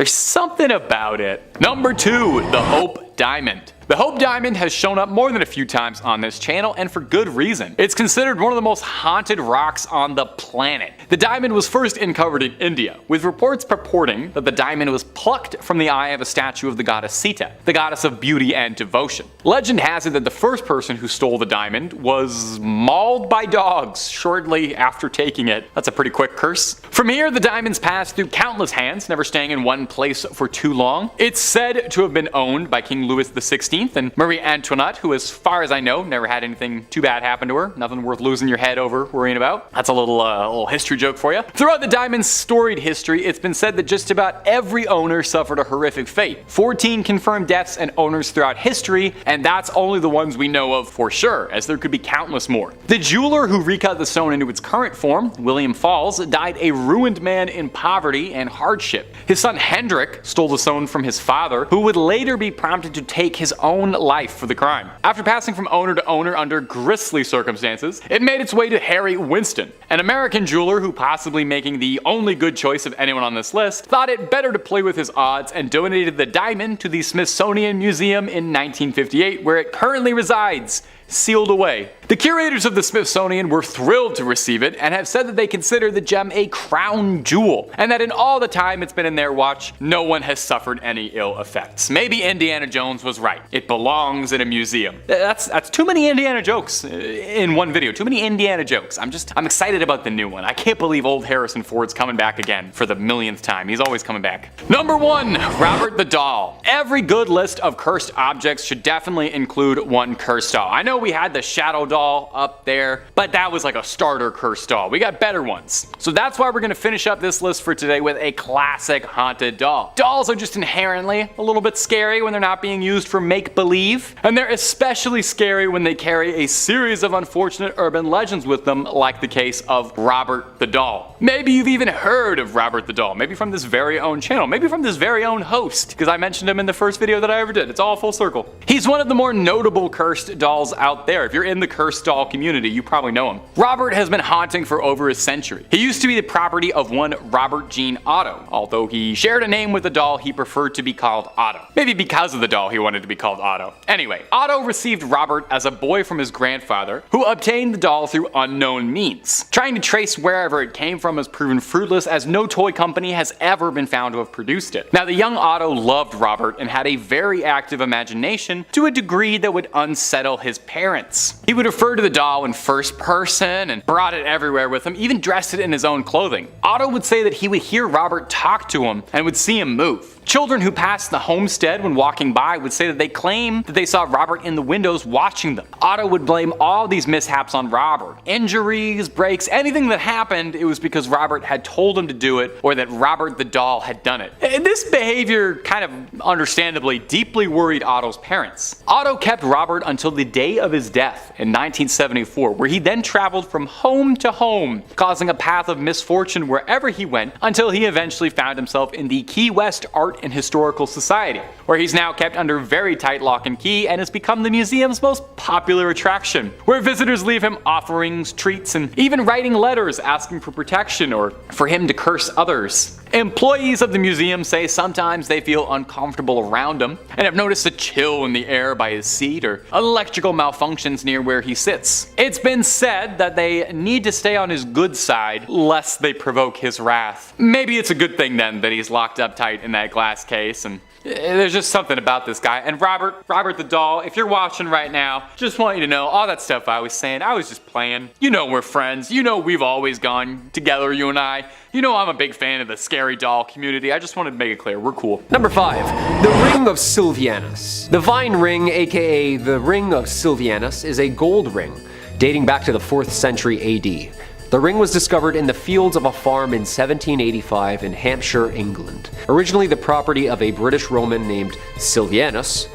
[SPEAKER 2] something about it. Number 2, the Hope Diamond. The Hope Diamond has shown up more than a few times on this channel, and for good reason. It's considered one of the most haunted rocks on the planet. The diamond was first uncovered in India, with reports purporting that the diamond was plucked from the eye of a statue of the goddess Sita, the goddess of beauty and devotion. Legend has it that the first person who stole the diamond was mauled by dogs shortly after taking it. That's a pretty quick curse. From here, the diamonds passed through countless hands, never staying in one place for too long. It's said to have been owned by King Louis XVI and Marie Antoinette, who, as far as I know, never had anything too bad happen to her. Nothing worth losing your head over worrying about. That's a little history joke for you. Throughout the diamond's storied history, it's been said that just about every owner suffered a horrific fate. 14 confirmed deaths and owners throughout history, and that's only the ones we know of for sure, as there could be countless more. The jeweler who recut the stone into its current form, William Falls, died a ruined man in poverty and hardship. His son Hendrik stole the stone from his father, who would later be prompted to take his own life for the crime. After passing from owner to owner under grisly circumstances, it made its way to Harry Winston, an American jeweler who, possibly making the only good choice of anyone on this list, thought it better to play with his odds and donated the diamond to the Smithsonian Museum in 1958, where it currently resides, sealed away. The curators of the Smithsonian were thrilled to receive it and have said that they consider the gem a crown jewel, and that in all the time it's been in their watch, no one has suffered any ill effects. Maybe Indiana Jones was right. It belongs in a museum. That's too many Indiana jokes in one video. Too many Indiana jokes. I'm excited about the new one. I can't believe old Harrison Ford's coming back again for the millionth time. He's always coming back. Number 1, Robert the Doll. Every good list of cursed objects should definitely include one cursed doll. I know we had the Shadow doll up there, but that was like a starter cursed doll. We got better ones. So that's why we're gonna finish up this list for today with a classic haunted doll. Dolls are just inherently a little bit scary when they're not being used for make-believe, and they're especially scary when they carry a series of unfortunate urban legends with them, like the case of Robert the Doll. Maybe you've even heard of Robert the Doll, maybe from this very own channel, maybe from this very own host, because I mentioned him in the first video that I ever did. It's all full circle. He's one of the more notable cursed dolls out there. If you're in the cursed doll community, you probably know him. Robert has been haunting for over a century. He used to be the property of one Robert Jean Otto. Although he shared a name with the doll, he preferred to be called Otto. Maybe because of the doll he wanted to be called Otto. Anyway, Otto received Robert as a boy from his grandfather, who obtained the doll through unknown means. Trying to trace wherever it came from has proven fruitless, as no toy company has ever been found to have produced it. Now, the young Otto loved Robert and had a very active imagination to a degree that would unsettle his parents. He would refer to the doll in first person and brought it everywhere with him, even dressed it in his own clothing. Otto would say that he would hear Robert talk to him and would see him move. Children who passed the homestead when walking by would say that they claimed that they saw Robert in the windows watching them. Otto would blame all these mishaps on Robert. Injuries, breaks, anything that happened, it was because Robert had told him to do it, or that Robert the doll had done it. And this behavior kind of understandably deeply worried Otto's parents. Otto kept Robert until the day of his death in 1974, where he then traveled from home to home, causing a path of misfortune wherever he went, until he eventually found himself in the Key West Art and Historical Society, where he's now kept under very tight lock and key and has become the museum's most popular attraction, where visitors leave him offerings, treats, and even writing letters asking for protection or for him to curse others. Employees of the museum say sometimes they feel uncomfortable around him and have noticed a chill in the air by his seat or electrical malfunctions near where he sits. It's been said that they need to stay on his good side lest they provoke his wrath. Maybe it's a good thing then that he's locked up tight in that glass case and There's just something about this guy. And Robert the doll, if you're watching right now, just want you to know all that stuff I was saying, I was just playing. You know we're friends. You know we've always gone together, you and I. You know I'm a big fan of the scary doll community. I just wanted to make it clear, we're cool.
[SPEAKER 3] Number 5. The Ring of Sylvanas. The Vine Ring, aka the Ring of Sylvanas, is a gold ring dating back to the 4th century AD. The ring was discovered in the fields of a farm in 1785 in Hampshire, England. Originally the property of a British Roman named Sylvanus,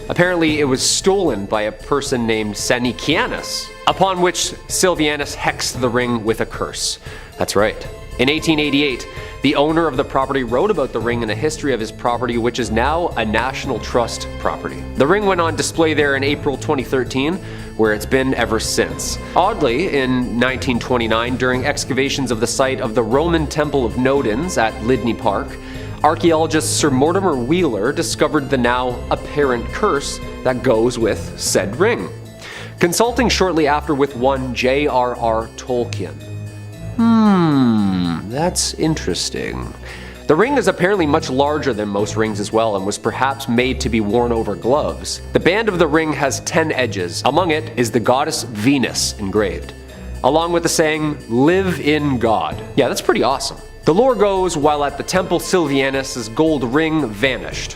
[SPEAKER 3] apparently it was stolen by a person named Senicianus, upon which Sylvanus hexed the ring with a curse. That's right. In 1888, the owner of the property wrote about the ring in a history of his property, which is now a National Trust property. The ring went on display there in April 2013, where it's been ever since. Oddly, in 1929, during excavations of the site of the Roman Temple of Nodens at Lydney Park, archaeologist Sir Mortimer Wheeler discovered the now apparent curse that goes with said ring. Consulting shortly after with one J.R.R. Tolkien. That's interesting. The ring is apparently much larger than most rings as well and was perhaps made to be worn over gloves. The band of the ring has 10 edges. Among it is the goddess Venus engraved, along with the saying, "Live in God." Yeah, that's pretty awesome. The lore goes, while at the temple Sylvanus' gold ring vanished.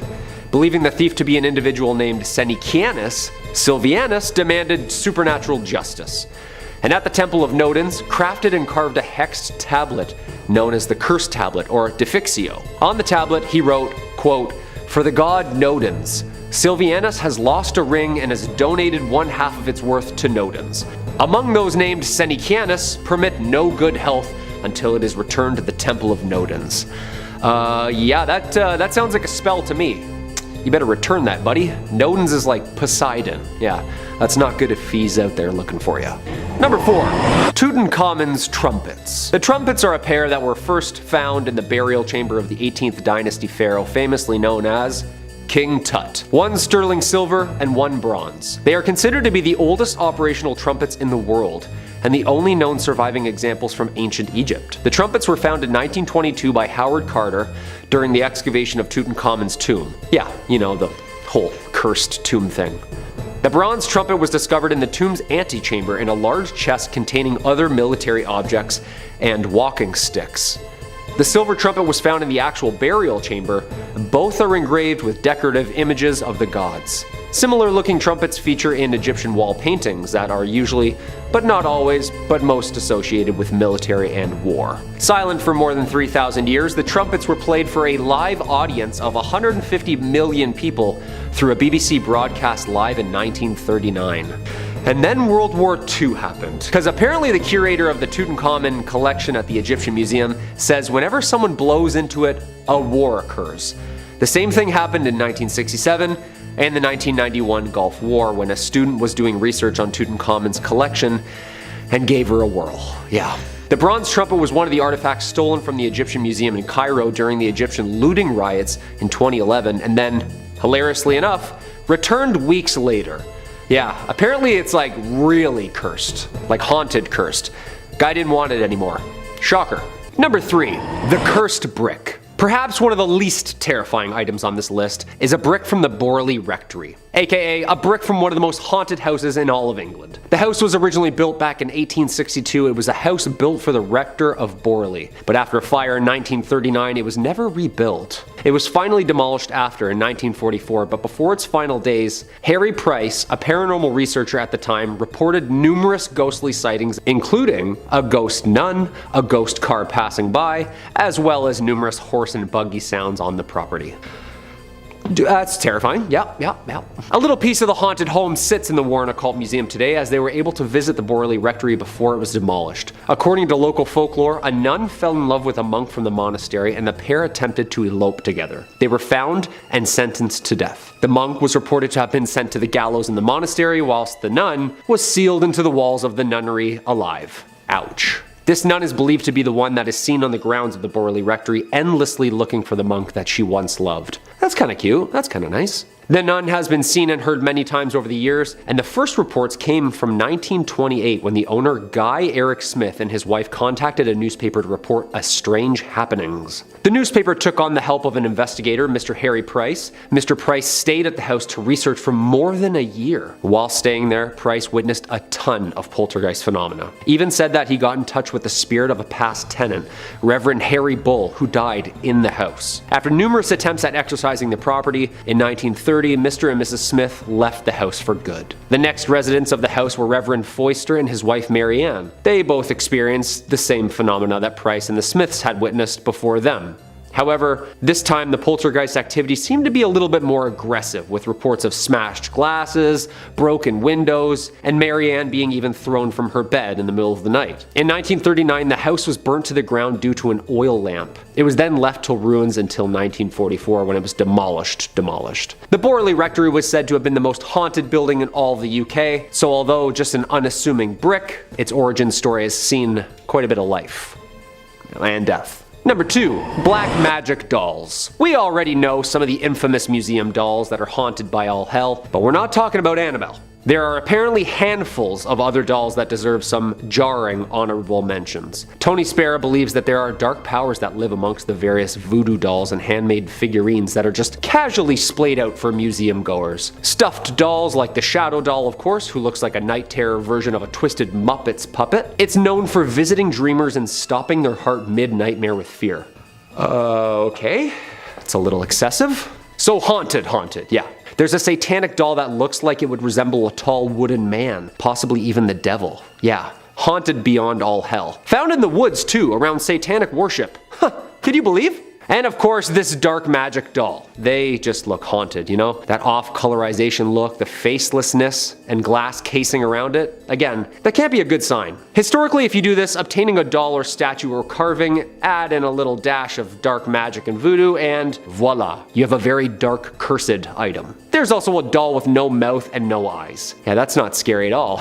[SPEAKER 3] Believing the thief to be an individual named Senicianus, Sylvanus demanded supernatural justice. And at the Temple of Nodens, crafted and carved a hexed tablet known as the Curse Tablet, or Defixio. On the tablet, he wrote, quote, "For the god Nodens, Sylvanus has lost a ring and has donated 1/2 of its worth to Nodens. Among those named Senicianus, permit no good health until it is returned to the Temple of Nodens." Yeah, that sounds like a spell to me. You better return that, buddy. Nodens is like Poseidon. Yeah, that's not good if he's out there looking for you. Number 4. Tutenkhamun's trumpets. The trumpets are a pair that were first found in the burial chamber of the 18th dynasty pharaoh, famously known as King Tut. One sterling silver and one bronze. They are considered to be the oldest operational trumpets in the world, and the only known surviving examples from ancient Egypt. The trumpets were found in 1922 by Howard Carter during the excavation of Tutenkhamun's tomb. Yeah, you know, the whole cursed tomb thing. The bronze trumpet was discovered in the tomb's antechamber in a large chest containing other military objects and walking sticks. The silver trumpet was found in the actual burial chamber. Both are engraved with decorative images of the gods. Similar looking trumpets feature in Egyptian wall paintings that are usually, but not always, but most associated with military and war. Silent for more than 3,000 years, the trumpets were played for a live audience of 150 million people through a BBC broadcast live in 1939. And then World War II happened. Because apparently the curator of the Tutenkhamun collection at the Egyptian Museum says whenever someone blows into it, a war occurs. The same thing happened in 1967 and the 1991 Gulf War when a student was doing research on Tutenkhamun's collection and gave her a whirl. Yeah. The bronze trumpet was one of the artifacts stolen from the Egyptian Museum in Cairo during the Egyptian looting riots in 2011 and then, hilariously enough, returned weeks later. Yeah, apparently it's like really cursed, like haunted cursed. Guy didn't want it anymore. Shocker. Number 3, the cursed brick. Perhaps one of the least terrifying items on this list is a brick from the Borley Rectory, aka a brick from one of the most haunted houses in all of England. The house was originally built back in 1862. It was a house built for the rector of Borley, but after a fire in 1939, it was never rebuilt. It was finally demolished after in 1944, but before its final days, Harry Price, a paranormal researcher at the time, reported numerous ghostly sightings, including a ghost nun, a ghost car passing by, as well as numerous horse and buggy sounds on the property. That's terrifying. Yep. A little piece of the haunted home sits in the Warren Occult Museum today, as they were able to visit the Borley Rectory before it was demolished. According to local folklore, a nun fell in love with a monk from the monastery and the pair attempted to elope together. They were found and sentenced to death. The monk was reported to have been sent to the gallows in the monastery, whilst the nun was sealed into the walls of the nunnery alive. Ouch. This nun is believed to be the one that is seen on the grounds of the Borley Rectory, endlessly looking for the monk that she once loved. That's kind of cute. That's kind of nice. The nun has been seen and heard many times over the years, and the first reports came from 1928 when the owner Guy Eric Smith and his wife contacted a newspaper to report a strange happenings. The newspaper took on the help of an investigator, Mr. Harry Price. Mr. Price stayed at the house to research for more than a year. While staying there, Price witnessed a ton of poltergeist phenomena. Even said that he got in touch with the spirit of a past tenant, Reverend Harry Bull, who died in the house. After numerous attempts at exorcising the property, in 1930, Mr. and Mrs. Smith left the house for good. The next residents of the house were Reverend Foister and his wife Mary Ann. They both experienced the same phenomena that Price and the Smiths had witnessed before them. However, this time the poltergeist activity seemed to be a little bit more aggressive, with reports of smashed glasses, broken windows, and Mary Ann being even thrown from her bed in the middle of the night. In 1939, the house was burnt to the ground due to an oil lamp. It was then left to ruins until 1944 when it was demolished. The Borley Rectory was said to have been the most haunted building in all of the UK, so although just an unassuming brick, its origin story has seen quite a bit of life and death. Number 2, black magic dolls. We already know some of the infamous museum dolls that are haunted by all hell, but we're not talking about Annabelle. There are apparently handfuls of other dolls that deserve some jarring honorable mentions. Tony Spera believes that there are dark powers that live amongst the various voodoo dolls and handmade figurines that are just casually splayed out for museum goers. Stuffed dolls like the Shadow Doll, of course, who looks like a night terror version of a twisted Muppets puppet. It's known for visiting dreamers and stopping their heart mid-nightmare with fear. Okay, that's a little excessive. So haunted, yeah. There's a satanic doll that looks like it would resemble a tall wooden man, possibly even the devil. Yeah, haunted beyond all hell. Found in the woods too, around satanic worship. Huh, could you believe? And of course, this dark magic doll. They just look haunted, you know? That off-colorization look, the facelessness, and glass casing around it. Again, that can't be a good sign. Historically, if you do this, obtaining a doll or statue or carving, add in a little dash of dark magic and voodoo, and voila, you have a very dark, cursed item. There's also a doll with no mouth and no eyes. Yeah, that's not scary at all.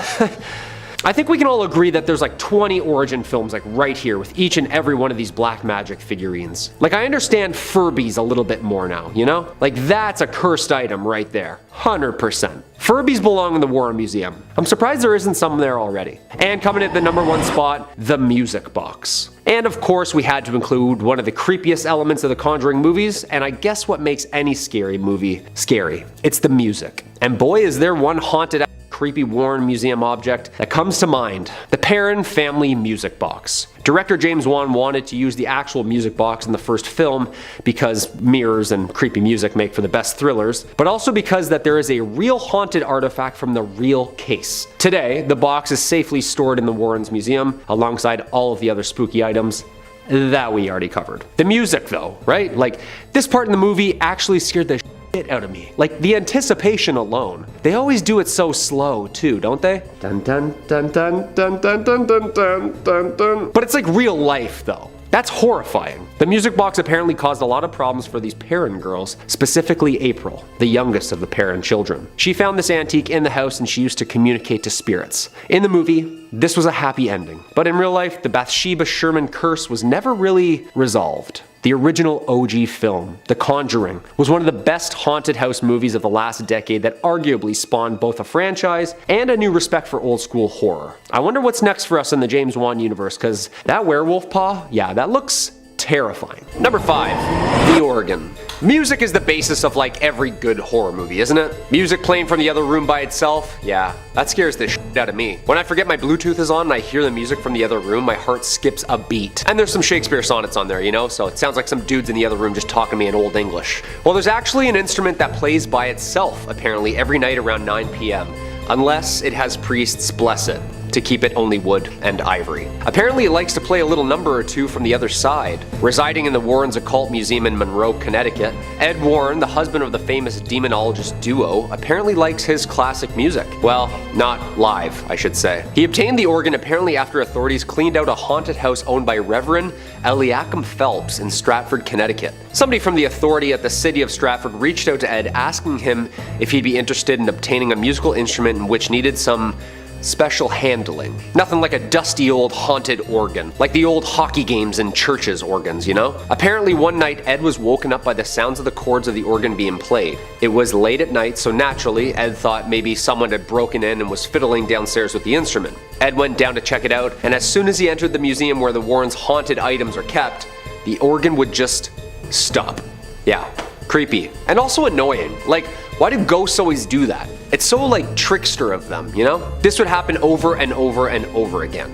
[SPEAKER 3] I think we can all agree that there's like 20 origin films like right here with each and every one of these black magic figurines. Like I understand Furbies a little bit more now, you know? Like that's a cursed item right there, 100%. Furbies belong in the Warren Museum. I'm surprised there isn't some there already. And coming at the number 1 spot, the music box. And of course we had to include one of the creepiest elements of the Conjuring movies, and I guess what makes any scary movie scary. It's the music. And boy is there one haunted creepy Warren Museum object that comes to mind: the Perron family music box. Director James Wan wanted to use the actual music box in the first film because mirrors and creepy music make for the best thrillers, but also because that there is a real haunted artifact from the real case. Today, the box is safely stored in the Warrens Museum alongside all of the other spooky items that we already covered. The music though, right? Like this part in the movie actually scared the shit out of me. Like the anticipation alone. They always do it so slow too, don't they? Dun dun dun dun dun dun dun dun dun dun dun. But it's like real life though. That's horrifying. The music box apparently caused a lot of problems for these Perron girls, specifically April, the youngest of the Perron children. She found this antique in the house and she used to communicate to spirits. In the movie, this was a happy ending, but in real life, the Bathsheba Sherman curse was never really resolved. The original OG film, The Conjuring, was one of the best haunted house movies of the last decade that arguably spawned both a franchise and a new respect for old school horror. I wonder what's next for us in the James Wan universe, because that werewolf paw, yeah, that looks terrifying. Number 5, the organ. Music is the basis of like every good horror movie, isn't it? Music playing from the other room by itself, yeah, that scares the shit out of me. When I forget my Bluetooth is on and I hear the music from the other room, my heart skips a beat. And there's some Shakespeare sonnets on there, you know, so it sounds like some dudes in the other room just talking to me in Old English. Well, there's actually an instrument that plays by itself, apparently, every night around 9 p.m. Unless it has priests bless it to keep it only wood and ivory. Apparently it likes to play a little number or two from the other side. Residing in the Warrens Occult Museum in Monroe, Connecticut, Ed Warren, the husband of the famous demonologist duo, apparently likes his classic music. Well, not live, I should say. He obtained the organ apparently after authorities cleaned out a haunted house owned by Reverend Eliakim Phelps in Stratford, Connecticut. Somebody from the authority at the city of Stratford reached out to Ed asking him if he'd be interested in obtaining a musical instrument in which needed some special handling. Nothing like a dusty old haunted organ, like the old hockey games in churches organs, you know? Apparently one night Ed was woken up by the sounds of the chords of the organ being played. It was late at night, so naturally Ed thought maybe someone had broken in and was fiddling downstairs with the instrument. Ed went down to check it out, and as soon as he entered the museum where the Warrens' haunted items are kept, the organ would just stop. Yeah, creepy. And also annoying. Like, why do ghosts always do that? It's so like trickster of them, you know? This would happen over and over and over again.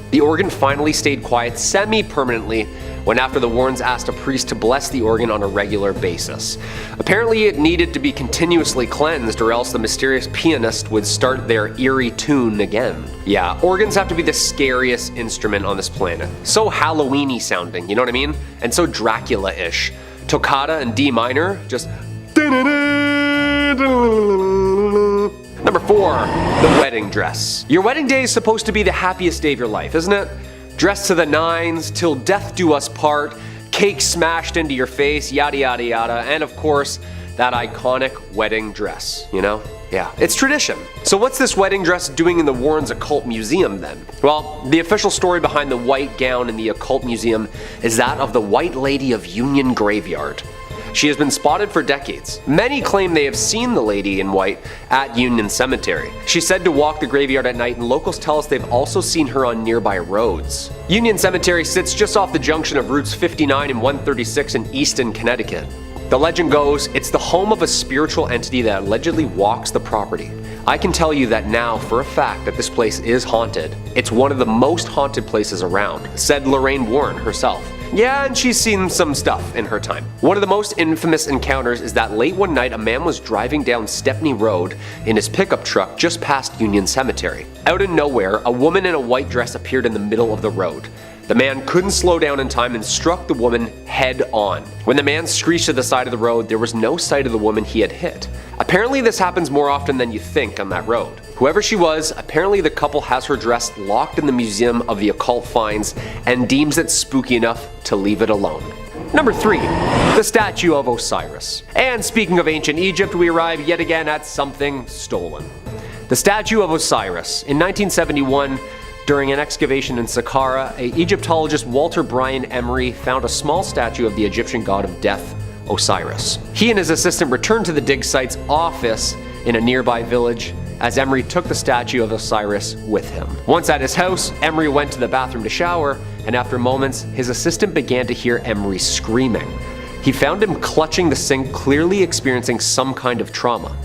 [SPEAKER 3] The organ finally stayed quiet semi-permanently when after the Warrens asked a priest to bless the organ on a regular basis. Apparently it needed to be continuously cleansed or else the mysterious pianist would start their eerie tune again. Yeah, organs have to be the scariest instrument on this planet. So Halloween-y sounding, you know what I mean? And so Dracula-ish. Toccata and D minor, just... Number 4, the wedding dress. Your wedding day is supposed to be the happiest day of your life, isn't it? Dressed to the nines, till death do us part, cake smashed into your face, yada yada yada, and of course, that iconic wedding dress, you know? Yeah, it's tradition. So what's this wedding dress doing in the Warrens Occult Museum then? Well, the official story behind the white gown in the Occult Museum is that of the White Lady of Union Graveyard. She has been spotted for decades. Many claim they have seen the lady in white at Union Cemetery. She's said to walk the graveyard at night, and locals tell us they've also seen her on nearby roads. Union Cemetery sits just off the junction of routes 59 and 136 in Easton, Connecticut. The legend goes, it's the home of a spiritual entity that allegedly walks the property. I can tell you that now for a fact that this place is haunted. It's one of the most haunted places around, said Lorraine Warren herself. Yeah, and she's seen some stuff in her time. One of the most infamous encounters is that late one night a man was driving down Stepney Road in his pickup truck just past Union Cemetery. Out of nowhere, a woman in a white dress appeared in the middle of the road. The man couldn't slow down in time and struck the woman head on. When the man screeched to the side of the road, there was no sight of the woman he had hit. Apparently this happens more often than you think on that road. Whoever she was, apparently the couple has her dress locked in the Museum of the Occult Finds and deems it spooky enough to leave it alone. Number 3, the statue of Osiris. And speaking of ancient Egypt, we arrive yet again at something stolen. The statue of Osiris. In 1971, during an excavation in Saqqara, Egyptologist Walter Bryan Emery found a small statue of the Egyptian god of death, Osiris. He and his assistant returned to the dig site's office in a nearby village as Emery took the statue of Osiris with him. Once at his house, Emery went to the bathroom to shower, and after moments, his assistant began to hear Emery screaming. He found him clutching the sink, clearly experiencing some kind of trauma.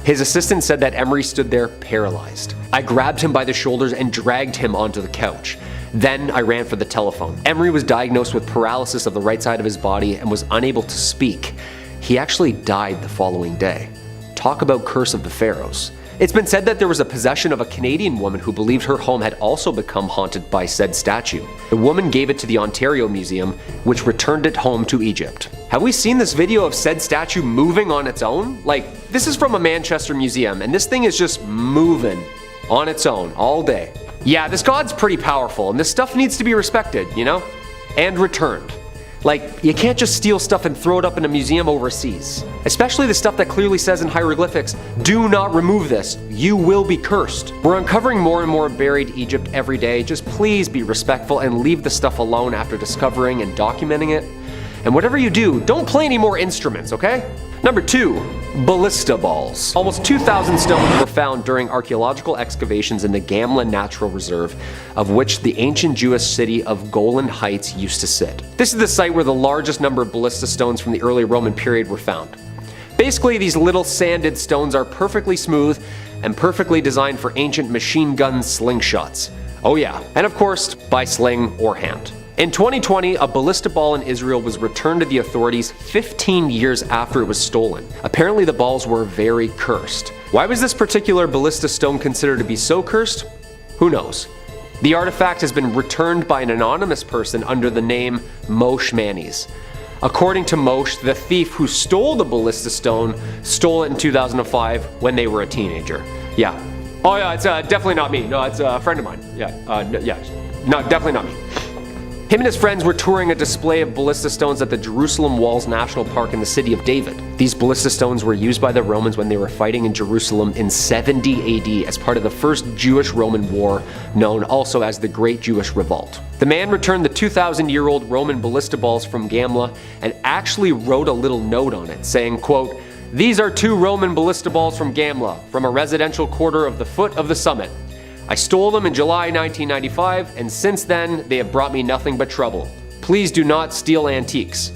[SPEAKER 3] His assistant said that Emery stood there paralyzed. I grabbed him by the shoulders and dragged him onto the couch. Then I ran for the telephone. Emery was diagnosed with paralysis of the right side of his body and was unable to speak. He actually died the following day. Talk about curse of the pharaohs. It's been said that there was a possession of a Canadian woman who believed her home had also become haunted by said statue. The woman gave it to the Ontario Museum, which returned it home to Egypt. Have we seen this video of said statue moving on its own? Like, this is from a Manchester museum, and this thing is just moving on its own all day. Yeah, this god's pretty powerful, and this stuff needs to be respected, you know? And returned. Like, you can't just steal stuff and throw it up in a museum overseas. Especially the stuff that clearly says in hieroglyphics, do not remove this, you will be cursed. We're uncovering more and more buried Egypt every day. Just please be respectful and leave the stuff alone after discovering and documenting it. And whatever you do, don't play any more instruments, okay? Number 2, ballista balls. Almost 2,000 stones were found during archaeological excavations in the Gamla Natural Reserve, of which the ancient Jewish city of Golan Heights used to sit. This is the site where the largest number of ballista stones from the early Roman period were found. Basically, these little sanded stones are perfectly smooth and perfectly designed for ancient machine gun slingshots. Oh yeah, and of course, by sling or hand. In 2020, a ballista ball in Israel was returned to the authorities 15 years after it was stolen. Apparently the balls were very cursed. Why was this particular ballista stone considered to be so cursed? Who knows? The artifact has been returned by an anonymous person under the name Moshe Manis. According to Moshe, the thief who stole the ballista stone stole it in 2005 when they were a teenager. Yeah. Oh yeah, it's definitely not me. No, it's a friend of mine. Yeah, no, definitely not me. Him and his friends were touring a display of ballista stones at the Jerusalem Walls National Park in the city of David. These ballista stones were used by the Romans when they were fighting in Jerusalem in 70 AD as part of the First Jewish-Roman War, known also as the Great Jewish Revolt. The man returned the 2,000-year-old Roman ballista balls from Gamla and actually wrote a little note on it saying, quote, "These are 2 Roman ballista balls from Gamla, from a residential quarter of the foot of the summit. I stole them in July 1995, and since then, they have brought me nothing but trouble. Please do not steal antiques."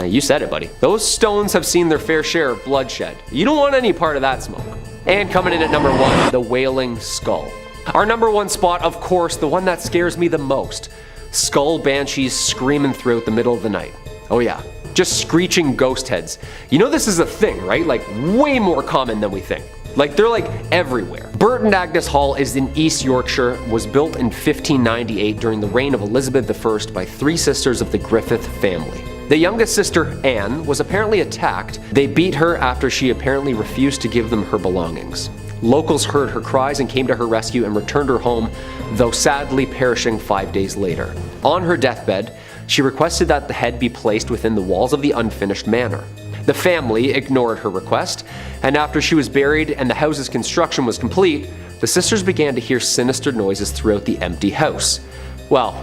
[SPEAKER 3] You said it, buddy. Those stones have seen their fair share of bloodshed. You don't want any part of that smoke. And coming in at number 1, the Wailing Skull. Our number 1 spot, of course, the one that scares me the most. Skull banshees screaming throughout the middle of the night. Oh yeah, just screeching ghost heads. You know this is a thing, right? Like way more common than we think. Like they're like everywhere. Burton Agnes Hall is in East Yorkshire, was built in 1598 during the reign of Elizabeth I by 3 sisters of the Griffith family. The youngest sister, Anne, was apparently attacked. They beat her after she apparently refused to give them her belongings. Locals heard her cries and came to her rescue and returned her home, though sadly perishing 5 days later. On her deathbed, she requested that the head be placed within the walls of the unfinished manor. The family ignored her request, and after she was buried and the house's construction was complete, the sisters began to hear sinister noises throughout the empty house. Well,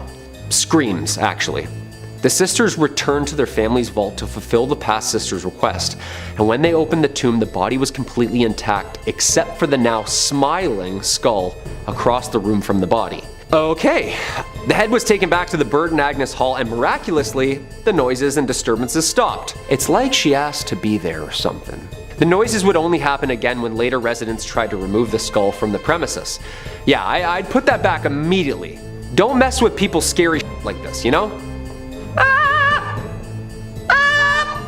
[SPEAKER 3] screams, actually. The sisters returned to their family's vault to fulfill the past sister's request, and when they opened the tomb, the body was completely intact except for the now smiling skull across the room from the body. Okay, the head was taken back to the Burton Agnes Hall, and miraculously, the noises and disturbances stopped. It's like she asked to be there or something. The noises would only happen again when later residents tried to remove the skull from the premises. Yeah, I'd put that back immediately. Don't mess with people's scary like this, you know?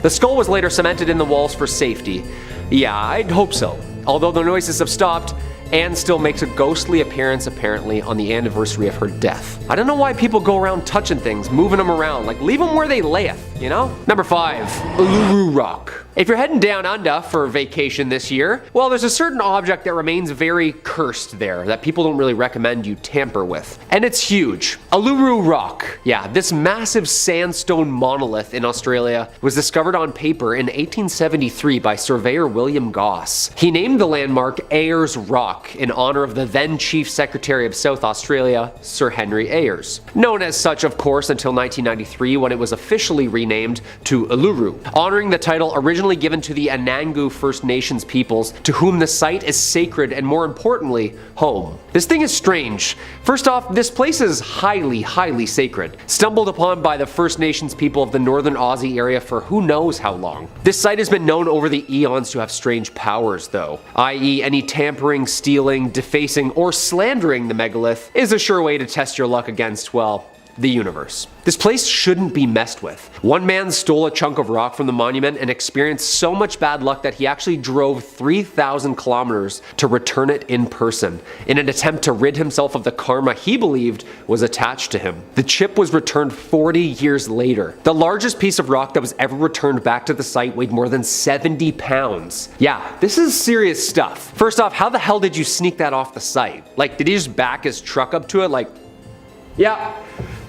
[SPEAKER 3] The skull was later cemented in the walls for safety. Yeah, I'd hope so. Although the noises have stopped, Anne still makes a ghostly appearance apparently on the anniversary of her death. I don't know why people go around touching things, moving them around, like leave them where they layeth, you know? Number 5, Uluru Rock. If you're heading down under for vacation this year, well, there's a certain object that remains very cursed there that people don't really recommend you tamper with. And it's huge. Uluru Rock. Yeah, this massive sandstone monolith in Australia was discovered on paper in 1873 by surveyor William Goss. He named the landmark Ayers Rock in honor of the then Chief Secretary of South Australia, Sir Henry Ayers. Known as such, of course, until 1993 when it was officially renamed to Uluru, honoring the title originally given to the Anangu First Nations peoples, to whom the site is sacred and, more importantly, home. This thing is strange. First off, this place is highly, highly sacred, stumbled upon by the First Nations people of the northern Aussie area for who knows how long. This site has been known over the eons to have strange powers, though, i.e. any tampering, stealing, defacing, or slandering the megalith is a sure way to test your luck against, well, the universe. This place shouldn't be messed with. One man stole a chunk of rock from the monument and experienced so much bad luck that he actually drove 3,000 kilometers to return it in person, in an attempt to rid himself of the karma he believed was attached to him. The chip was returned 40 years later. The largest piece of rock that was ever returned back to the site weighed more than 70 pounds. Yeah, this is serious stuff. First off, how the hell did you sneak that off the site? Like, did he just back his truck up to it like, yeah,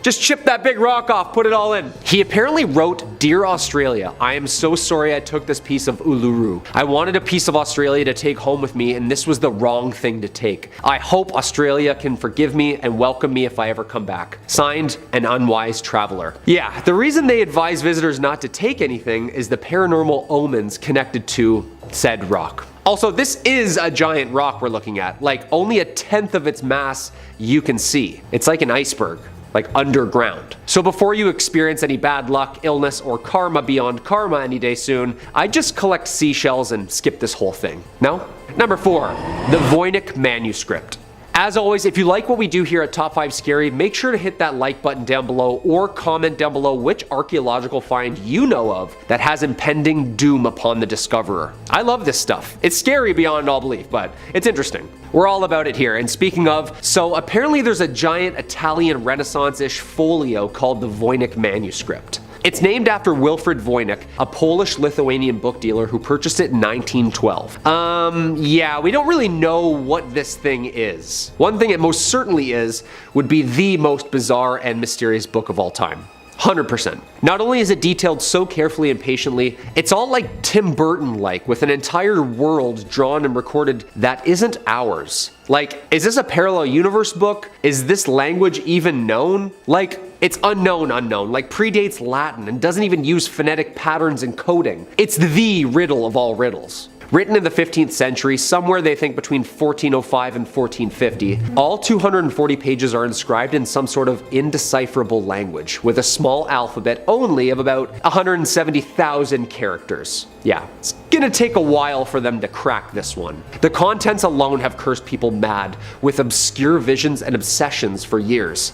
[SPEAKER 3] just chip that big rock off, put it all in. He apparently wrote, "Dear Australia, I am so sorry I took this piece of Uluru. I wanted a piece of Australia to take home with me, and this was the wrong thing to take. I hope Australia can forgive me and welcome me if I ever come back. Signed, an unwise traveler." Yeah, the reason they advise visitors not to take anything is the paranormal omens connected to said rock. Also, this is a giant rock we're looking at, like only a tenth of its mass you can see. It's like an iceberg, like underground. So before you experience any bad luck, illness, or karma beyond karma any day soon, I'd just collect seashells and skip this whole thing. No? Number 4, the Voynich manuscript. As always, if you like what we do here at Top 5 Scary, make sure to hit that like button down below or comment down below which archaeological find you know of that has impending doom upon the discoverer. I love this stuff. It's scary beyond all belief, but it's interesting. We're all about it here, and speaking of, so apparently there's a giant Italian Renaissance-ish folio called the Voynich manuscript. It's named after Wilfrid Voynich, a Polish-Lithuanian book dealer who purchased it in 1912. Yeah, we don't really know what this thing is. One thing it most certainly is would be the most bizarre and mysterious book of all time. 100%. Not only is it detailed so carefully and patiently, it's all like Tim Burton-like, with an entire world drawn and recorded that isn't ours. Like, is this a parallel universe book? Is this language even known? Like, it's unknown, like predates Latin and doesn't even use phonetic patterns and coding. It's the riddle of all riddles. Written in the 15th century, somewhere they think between 1405 and 1450, all 240 pages are inscribed in some sort of indecipherable language, with a small alphabet only of about 170,000 characters. Yeah, it's gonna take a while for them to crack this one. The contents alone have cursed people mad, with obscure visions and obsessions for years.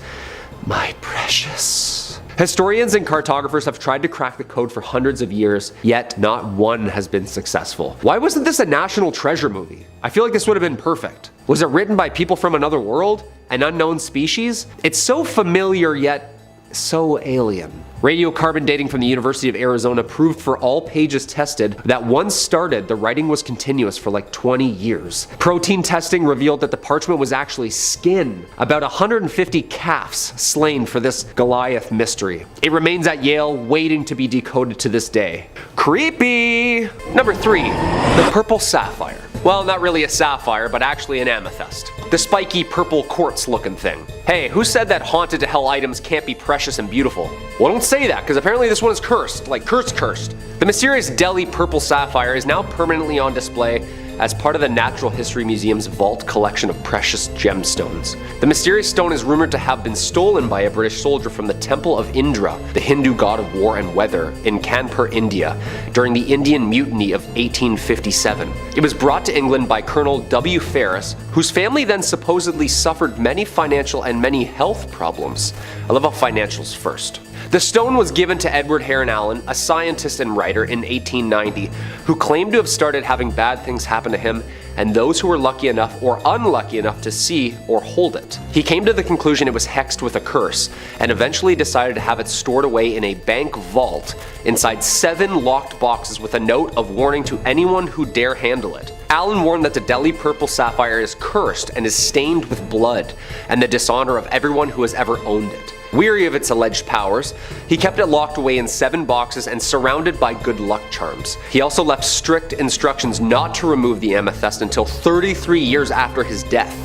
[SPEAKER 3] My precious. Historians and cartographers have tried to crack the code for hundreds of years, yet not one has been successful. Why wasn't this a national treasure movie? I feel like this would have been perfect. Was it written by people from another world? An unknown species? It's so familiar yet so alien. Radiocarbon dating from the University of Arizona proved for all pages tested that once started, the writing was continuous for like 20 years. Protein testing revealed that the parchment was actually skin. About 150 calves slain for this Goliath mystery. It remains at Yale, waiting to be decoded to this day. Creepy! Number 3, the purple sapphire. Well, not really a sapphire, but actually an amethyst. The spiky purple quartz looking thing. Hey, who said that haunted to hell items can't be precious and beautiful? Well, don't say that, because apparently this one is cursed, like cursed. The mysterious Delhi purple sapphire is now permanently on display as part of the Natural History Museum's vault collection of precious gemstones. The mysterious stone is rumored to have been stolen by a British soldier from the Temple of Indra, the Hindu god of war and weather, in Kanpur, India, during the Indian Mutiny of 1857. It was brought to England by Colonel W. Ferris, whose family then supposedly suffered many financial and many health problems. I love how financials first. The stone was given to Edward Heron Allen, a scientist and writer, in 1890, who claimed to have started having bad things happen to him and those who were lucky enough or unlucky enough to see or hold it. He came to the conclusion it was hexed with a curse, and eventually decided to have it stored away in a bank vault inside 7 locked boxes with a note of warning to anyone who dare handle it. Allen warned that the Delhi purple sapphire is cursed and is stained with blood and the dishonor of everyone who has ever owned it. Weary of its alleged powers, he kept it locked away in 7 boxes and surrounded by good luck charms. He also left strict instructions not to remove the amethyst until 33 years after his death.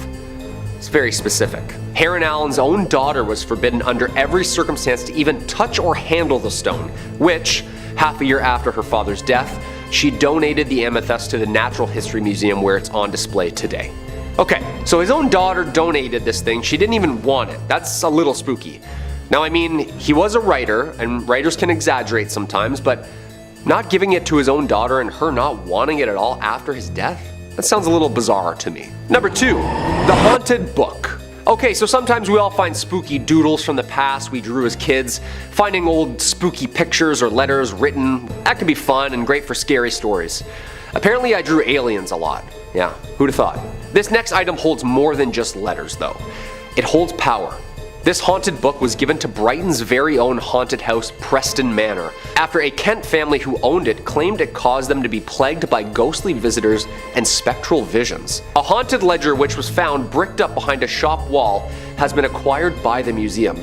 [SPEAKER 3] It's very specific. Heron Allen's own daughter was forbidden under every circumstance to even touch or handle the stone, which, half a year after her father's death, she donated the amethyst to the Natural History Museum where it's on display today. Okay, so his own daughter donated this thing. She didn't even want it. That's a little spooky. Now, I mean, he was a writer, and writers can exaggerate sometimes, but not giving it to his own daughter and her not wanting it at all after his death? That sounds a little bizarre to me. Number 2, the haunted book. Okay, so sometimes we all find spooky doodles from the past we drew as kids. Finding old spooky pictures or letters written, that can be fun and great for scary stories. Apparently I drew aliens a lot. Yeah, who'd have thought? This next item holds more than just letters though. It holds power. This haunted book was given to Brighton's very own haunted house, Preston Manor, after a Kent family who owned it claimed it caused them to be plagued by ghostly visitors and spectral visions. A haunted ledger which was found bricked up behind a shop wall has been acquired by the museum.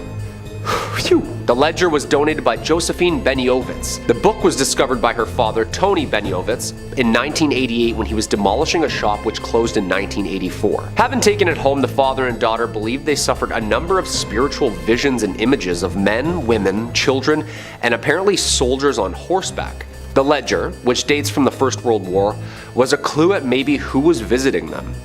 [SPEAKER 3] Phew. The ledger was donated by Josephine Beniovitz. The book was discovered by her father, Tony Beniovitz, in 1988 when he was demolishing a shop which closed in 1984. Having taken it home, the father and daughter believed they suffered a number of spiritual visions and images of men, women, children, and apparently soldiers on horseback. The ledger, which dates from the First World War, was a clue at maybe who was visiting them.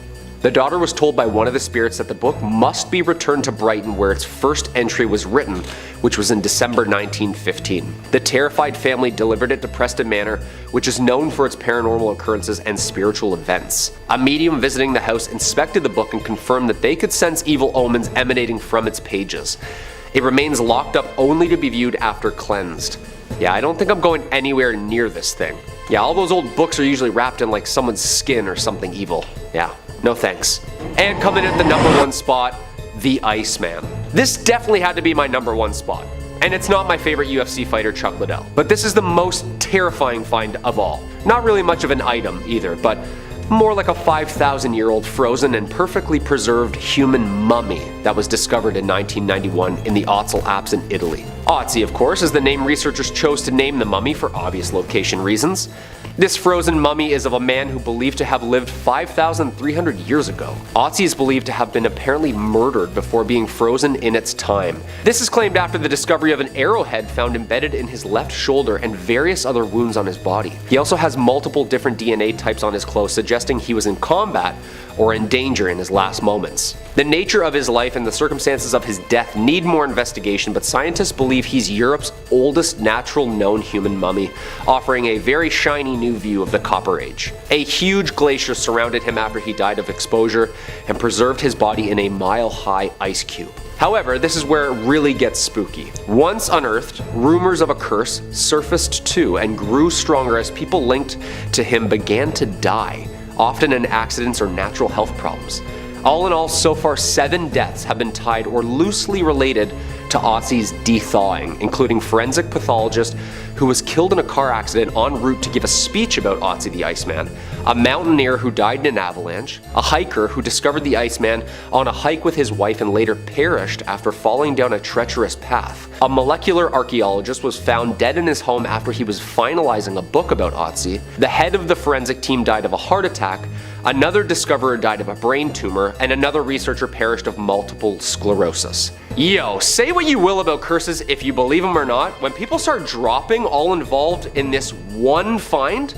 [SPEAKER 3] The daughter was told by one of the spirits that the book must be returned to Brighton where its first entry was written, which was in December 1915. The terrified family delivered it to Preston Manor, which is known for its paranormal occurrences and spiritual events. A medium visiting the house inspected the book and confirmed that they could sense evil omens emanating from its pages. It remains locked up only to be viewed after cleansed. Yeah, I don't think I'm going anywhere near this thing. Yeah, all those old books are usually wrapped in like someone's skin or something evil. Yeah. No thanks. And coming in at the number 1 spot, the Iceman. This definitely had to be my number 1 spot. And it's not my favorite UFC fighter, Chuck Liddell. But this is the most terrifying find of all. Not really much of an item either, but more like a 5,000-year-old frozen and perfectly preserved human mummy that was discovered in 1991 in the Otzel Alps in Italy. Otzi, of course, is the name researchers chose to name the mummy for obvious location reasons. This frozen mummy is of a man who believed to have lived 5,300 years ago. Otzi is believed to have been apparently murdered before being frozen in its time. This is claimed after the discovery of an arrowhead found embedded in his left shoulder and various other wounds on his body. He also has multiple different DNA types on his clothes, suggesting he was in combat or in danger in his last moments. The nature of his life and the circumstances of his death need more investigation, but scientists believe he's Europe's oldest natural known human mummy, offering a very shiny new view of the Copper Age. A huge glacier surrounded him after he died of exposure and preserved his body in a mile-high ice cube. However, this is where it really gets spooky. Once unearthed, rumors of a curse surfaced too and grew stronger as people linked to him began to die, often in accidents or natural health problems. All in all, so far 7 deaths have been tied or loosely related to Otzi's de-thawing, including forensic pathologist who was killed in a car accident en route to give a speech about Otzi the Iceman, a mountaineer who died in an avalanche, a hiker who discovered the Iceman on a hike with his wife and later perished after falling down a treacherous path. A molecular archaeologist was found dead in his home after he was finalizing a book about Otzi. The head of the forensic team died of a heart attack, another discoverer died of a brain tumor, and another researcher perished of multiple sclerosis. Yo, say what you will about curses if you believe them or not, when people start dropping all involved in this one find,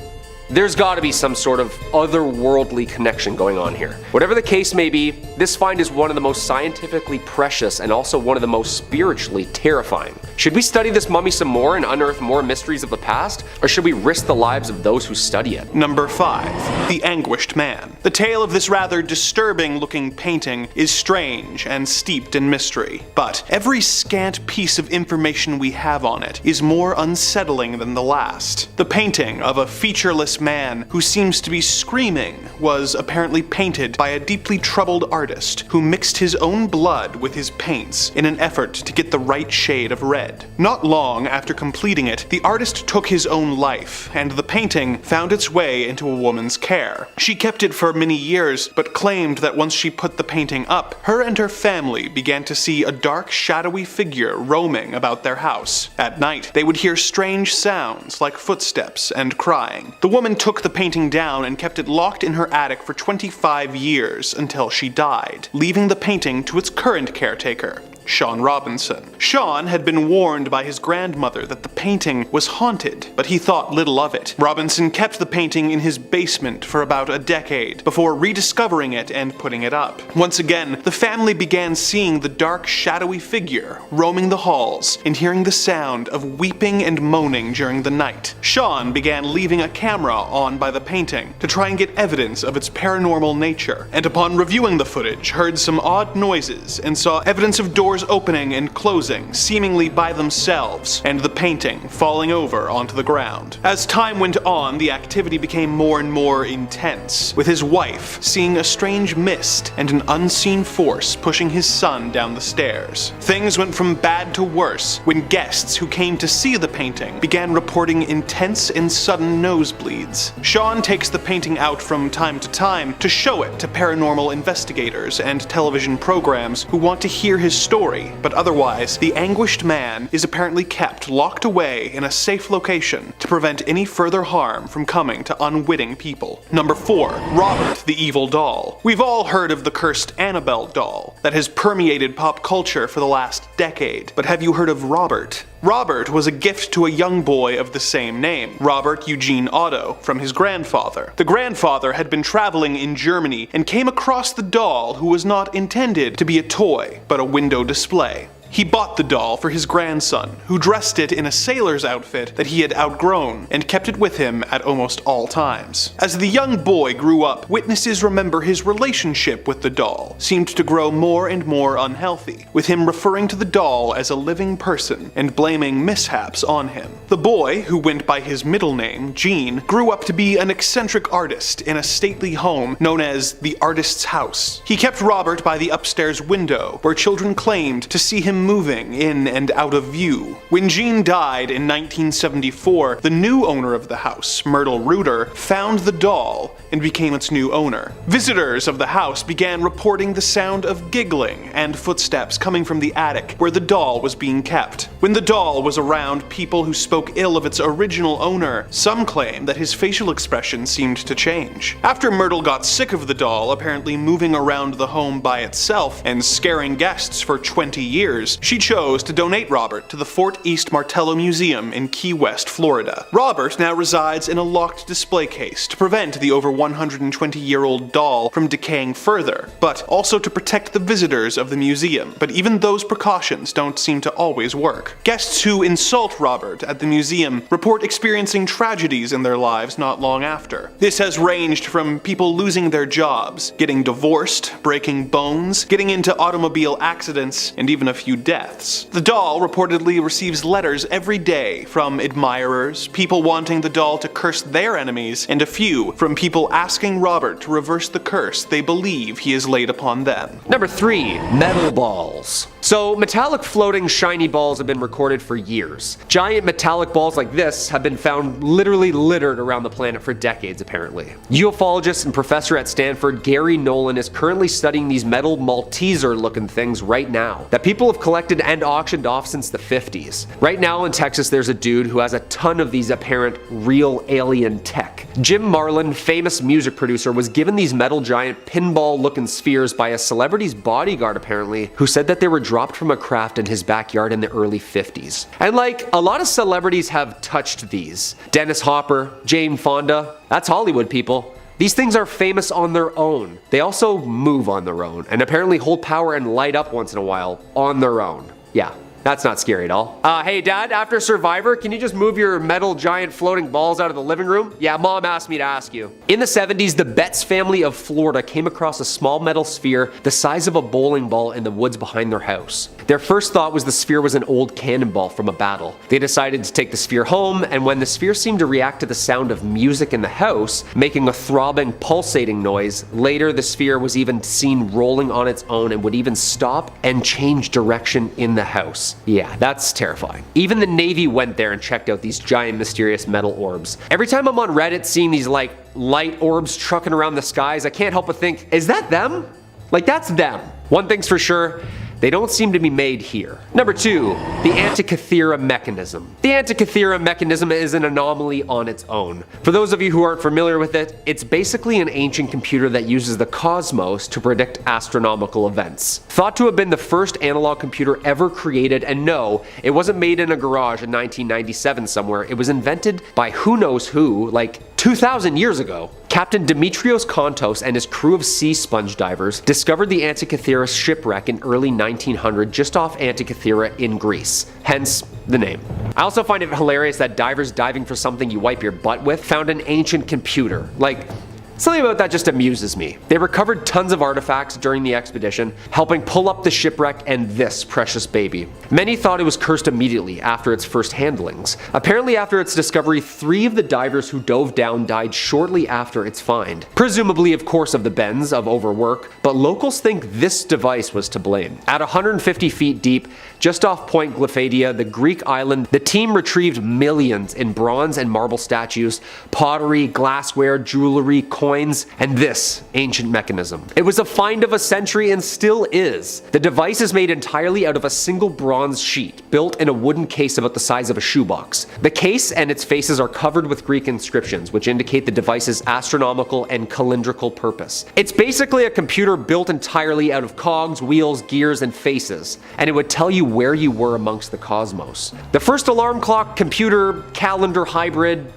[SPEAKER 3] there's gotta be some sort of otherworldly connection going on here. Whatever the case may be, this find is one of the most scientifically precious and also one of the most spiritually terrifying. Should we study this mummy some more and unearth more mysteries of the past, or should we risk the lives of those who study it?
[SPEAKER 4] Number 5. The Anguished Man. The tale of this rather disturbing looking painting is strange and steeped in mystery, but every scant piece of information we have on it is more unsettling than the last. The painting of a featureless man who seems to be screaming was apparently painted by a deeply troubled artist who mixed his own blood with his paints in an effort to get the right shade of red. Not long after completing it, the artist took his own life, and the painting found its way into a woman's care. She kept it for many years, but claimed that once she put the painting up, her and her family began to see a dark, shadowy figure roaming about their house. At night, they would hear strange sounds like footsteps and crying. The woman took the painting down and kept it locked in her attic for 25 years until she died, leaving the painting to its current caretaker, Sean Robinson. Sean had been warned by his grandmother that the painting was haunted, but he thought little of it. Robinson kept the painting in his basement for about a decade before rediscovering it and putting it up. Once again, the family began seeing the dark, shadowy figure roaming the halls and hearing the sound of weeping and moaning during the night. Sean began leaving a camera on by the painting to try and get evidence of its paranormal nature, and upon reviewing the footage, heard some odd noises and saw evidence of doors opening and closing seemingly by themselves, and the painting falling over onto the ground. As time went on, the activity became more and more intense, with his wife seeing a strange mist and an unseen force pushing his son down the stairs. Things went from bad to worse when guests who came to see the painting began reporting intense and sudden nosebleeds. Sean takes the painting out from time to time to show it to paranormal investigators and television programs who want to hear his story, but otherwise, the Anguished Man is apparently kept locked away in a safe location to prevent any further harm from coming to unwitting people. Number 4. Robert the Evil Doll. We've all heard of the cursed Annabelle doll that has permeated pop culture for the last decade, but have you heard of Robert? Robert was a gift to a young boy of the same name, Robert Eugene Otto, from his grandfather. The grandfather had been traveling in Germany and came across the doll, who was not intended to be a toy, but a window display. He bought the doll for his grandson, who dressed it in a sailor's outfit that he had outgrown, and kept it with him at almost all times. As the young boy grew up, witnesses remember his relationship with the doll seemed to grow more and more unhealthy, with him referring to the doll as a living person and blaming mishaps on him. The boy, who went by his middle name, Gene, grew up to be an eccentric artist in a stately home known as the Artist's House. He kept Robert by the upstairs window, where children claimed to see him them moving in and out of view. When Jean died in 1974, the new owner of the house, Myrtle Reuter, found the doll and became its new owner. Visitors of the house began reporting the sound of giggling and footsteps coming from the attic where the doll was being kept. When the doll was around people who spoke ill of its original owner, some claim that his facial expression seemed to change. After Myrtle got sick of the doll apparently moving around the home by itself and scaring guests for 20 years, she chose to donate Robert to the Fort East Martello Museum in Key West, Florida. Robert now resides in a locked display case to prevent the over 120-year-old doll from decaying further, but also to protect the visitors of the museum. But even those precautions don't seem to always work. Guests who insult Robert at the museum report experiencing tragedies in their lives not long after. This has ranged from people losing their jobs, getting divorced, breaking bones, getting into automobile accidents, and even a few deaths. The doll reportedly receives letters every day from admirers, people wanting the doll to curse their enemies, and a few from people asking Robert to reverse the curse they believe he has laid upon them.
[SPEAKER 3] Number 3. Metal balls. So, metallic floating shiny balls have been recorded for years. Giant metallic balls like this have been found literally littered around the planet for decades, apparently. Ufologist and professor at Stanford, Gary Nolan, is currently studying these metal Malteser-looking things right now that people have collected and auctioned off since the 50s. Right now in Texas, there's a dude who has a ton of these apparent real alien tech. Jim Marlin, famous music producer, was given these metal giant pinball-looking spheres by a celebrity's bodyguard, apparently, who said that they were dropped from a craft in his backyard in the early 50s. And like, a lot of celebrities have touched these. Dennis Hopper, Jane Fonda, that's Hollywood, people. These things are famous on their own. They also move on their own, and apparently hold power and light up once in a while on their own. Yeah. That's not scary at all. Hey dad, after Survivor, can you just move your metal giant floating balls out of the living room? Yeah, mom asked me to ask you. In the 70s, the Betts family of Florida came across a small metal sphere the size of a bowling ball in the woods behind their house. Their first thought was the sphere was an old cannonball from a battle. They decided to take the sphere home, and when the sphere seemed to react to the sound of music in the house, making a throbbing, pulsating noise, later the sphere was even seen rolling on its own and would even stop and change direction in the house. Yeah, that's terrifying. Even the Navy went there and checked out these giant mysterious metal orbs. Every time I'm on Reddit seeing these like light orbs trucking around the skies, I can't help but think, is that them? Like, that's them. One thing's for sure, they don't seem to be made here. Number 2, the Antikythera mechanism. The Antikythera mechanism is an anomaly on its own. For those of you who aren't familiar with it, it's basically an ancient computer that uses the cosmos to predict astronomical events. Thought to have been the first analog computer ever created, and no, it wasn't made in a garage in 1997 somewhere. It was invented by who knows who, like 2,000 years ago. Captain Dimitrios Kontos and his crew of sea sponge divers discovered the Antikythera shipwreck in early 1900 just off Antikythera in Greece, hence the name. I also find it hilarious that divers diving for something you wipe your butt with found an ancient computer. Like, something about that just amuses me. They recovered tons of artifacts during the expedition, helping pull up the shipwreck and this precious baby. Many thought it was cursed immediately after its first handlings. Apparently after its discovery, 3 of the divers who dove down died shortly after its find. Presumably, of course, of the bends, of overwork, but locals think this device was to blame. At 150 feet deep, just off Point Glyphadia, the Greek island, the team retrieved millions in bronze and marble statues, pottery, glassware, jewelry, coins, and this ancient mechanism. It was a find of a century and still is. The device is made entirely out of a single bronze sheet, built in a wooden case about the size of a shoebox. The case and its faces are covered with Greek inscriptions, which indicate the device's astronomical and calendrical purpose. It's basically a computer built entirely out of cogs, wheels, gears, and faces, and it would tell you where you were amongst the cosmos. The first alarm clock, computer, calendar hybrid.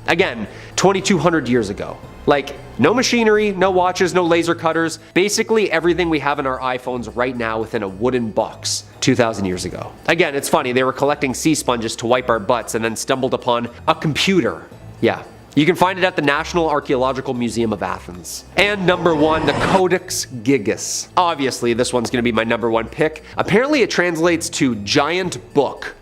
[SPEAKER 3] Again, 2200 years ago. Like, no machinery, no watches, no laser cutters, basically everything we have in our iPhones right now within a wooden box 2,000 years ago. Again, it's funny, they were collecting sea sponges to wipe our butts and then stumbled upon a computer. Yeah. You can find it at the National Archaeological Museum of Athens. And number 1, the Codex Gigas. Obviously, this one's gonna be my number 1 pick. Apparently it translates to giant book,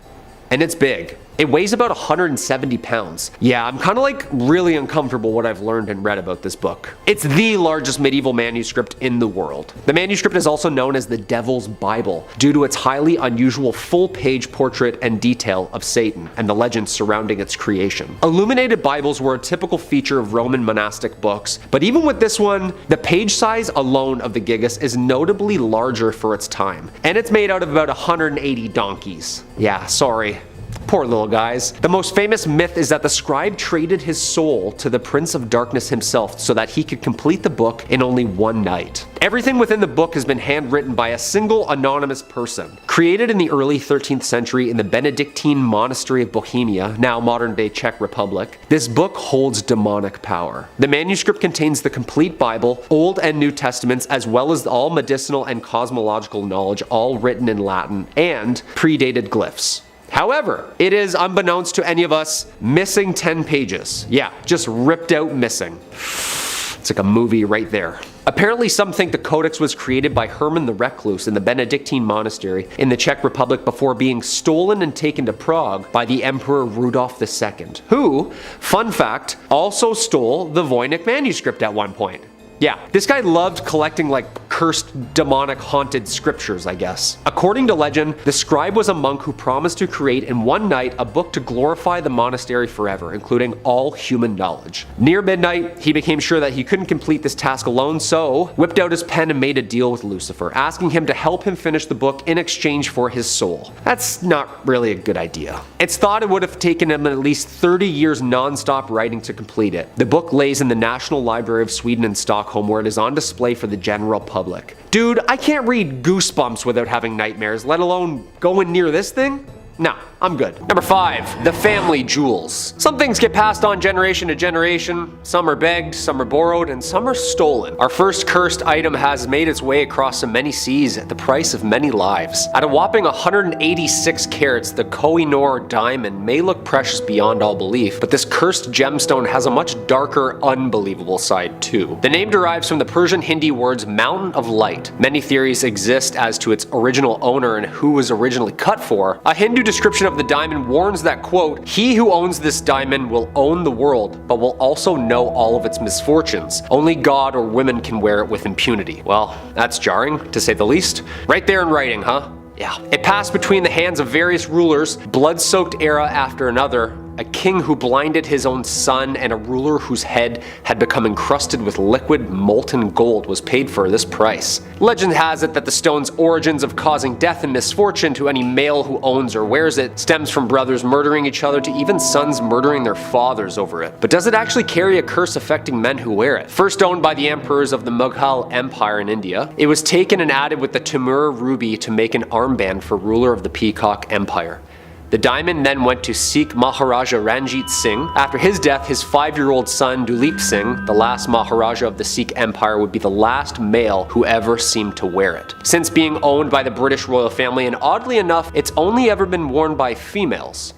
[SPEAKER 3] and it's big. It weighs about 170 pounds. Yeah, I'm kind of like really uncomfortable what I've learned and read about this book. It's the largest medieval manuscript in the world. The manuscript is also known as the Devil's Bible due to its highly unusual full-page portrait and detail of Satan and the legends surrounding its creation. Illuminated Bibles were a typical feature of Roman monastic books, but even with this one, the page size alone of the Gigas is notably larger for its time, and it's made out of about 180 donkeys. Yeah, sorry. Poor little guys. The most famous myth is that the scribe traded his soul to the Prince of Darkness himself so that he could complete the book in only one night. Everything within the book has been handwritten by a single anonymous person. Created in the early 13th century in the Benedictine monastery of Bohemia, now modern-day Czech Republic, this book holds demonic power. The manuscript contains the complete Bible, Old and New Testaments, as well as all medicinal and cosmological knowledge, all written in Latin, and predated glyphs. However, it is, unbeknownst to any of us, missing 10 pages. Yeah, just ripped out missing. It's like a movie right there. Apparently some think the Codex was created by Herman the Recluse in the Benedictine monastery in the Czech Republic before being stolen and taken to Prague by the Emperor Rudolf II, who, fun fact, also stole the Voynich manuscript at one point. Yeah, this guy loved collecting like cursed, demonic, haunted scriptures, I guess. According to legend, the scribe was a monk who promised to create in one night a book to glorify the monastery forever, including all human knowledge. Near midnight, he became sure that he couldn't complete this task alone, so whipped out his pen and made a deal with Lucifer, asking him to help him finish the book in exchange for his soul. That's not really a good idea. It's thought it would have taken him at least 30 years non-stop writing to complete it. The book lays in the National Library of Sweden in Stockholm, where it is on display for the general public. Dude, I can't read Goosebumps without having nightmares, let alone going near this thing? Nah, I'm good. Number 5, the family jewels. Some things get passed on generation to generation. Some are begged, some are borrowed, and some are stolen. Our first cursed item has made its way across so many seas at the price of many lives. At a whopping 186 carats, the Koh-i-Noor diamond may look precious beyond all belief, but this cursed gemstone has a much darker, unbelievable side too. The name derives from the Persian Hindi words Mountain of Light. Many theories exist as to its original owner and who it was originally cut for. A Hindu description of the diamond warns that, quote, "He who owns this diamond will own the world, but will also know all of its misfortunes. Only God or women can wear it with impunity." Well, that's jarring, to say the least. Right there in writing, huh? Yeah. It passed between the hands of various rulers, blood-soaked era after another, a king who blinded his own son, and a ruler whose head had become encrusted with liquid molten gold was paid for this price. Legend has it that the stone's origins of causing death and misfortune to any male who owns or wears it stems from brothers murdering each other to even sons murdering their fathers over it. But does it actually carry a curse affecting men who wear it? First owned by the emperors of the Mughal Empire in India, it was taken and added with the Timur ruby to make an armband for ruler of the Peacock Empire. The diamond then went to Sikh Maharaja Ranjit Singh. After his death, his 5-year-old son Duleep Singh, the last Maharaja of the Sikh Empire, would be the last male who ever seemed to wear it. Since being owned by the British royal family, and oddly enough, it's only ever been worn by females.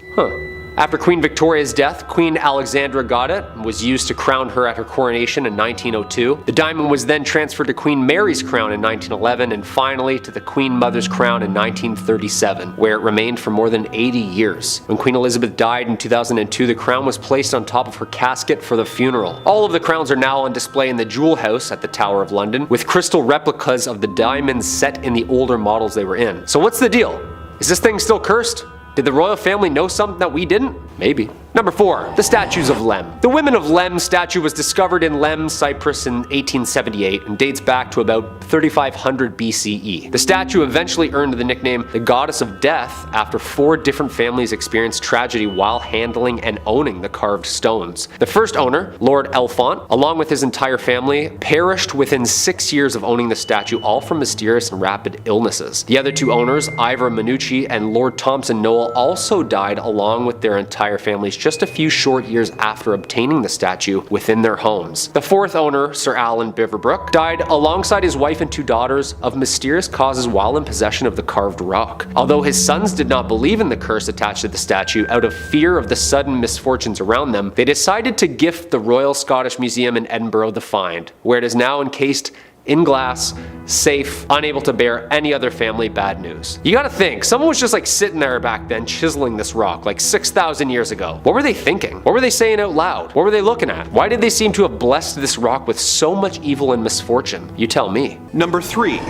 [SPEAKER 3] After Queen Victoria's death, Queen Alexandra got it and was used to crown her at her coronation in 1902. The diamond was then transferred to Queen Mary's crown in 1911 and finally to the Queen Mother's crown in 1937, where it remained for more than 80 years. When Queen Elizabeth died in 2002, the crown was placed on top of her casket for the funeral. All of the crowns are now on display in the Jewel House at the Tower of London, with crystal replicas of the diamonds set in the older models they were in. So what's the deal? Is this thing still cursed? Did the royal family know something that we didn't? Maybe. Number 4, the statues of Lem. The Women of Lem statue was discovered in Lem, Cyprus in 1878 and dates back to about 3500 BCE. The statue eventually earned the nickname the Goddess of Death after 4 different families experienced tragedy while handling and owning the carved stones. The first owner, Lord Elfont, along with his entire family, perished within 6 years of owning the statue, all from mysterious and rapid illnesses. The other 2 owners, Ivor Minucci and Lord Thompson Noel, also died along with their entire families just a few short years after obtaining the statue within their homes. The 4th owner, Sir Alan Beaverbrook, died alongside his wife and 2 daughters of mysterious causes while in possession of the carved rock. Although his sons did not believe in the curse attached to the statue, out of fear of the sudden misfortunes around them, they decided to gift the Royal Scottish Museum in Edinburgh the find, where it is now encased in glass, safe, unable to bear any other family bad news. You gotta think, someone was just like sitting there back then chiseling this rock like 6,000 years ago. What were they thinking? What were they saying out loud? What were they looking at? Why did they seem to have blessed this rock with so much evil and misfortune? You tell me.
[SPEAKER 4] Number 3.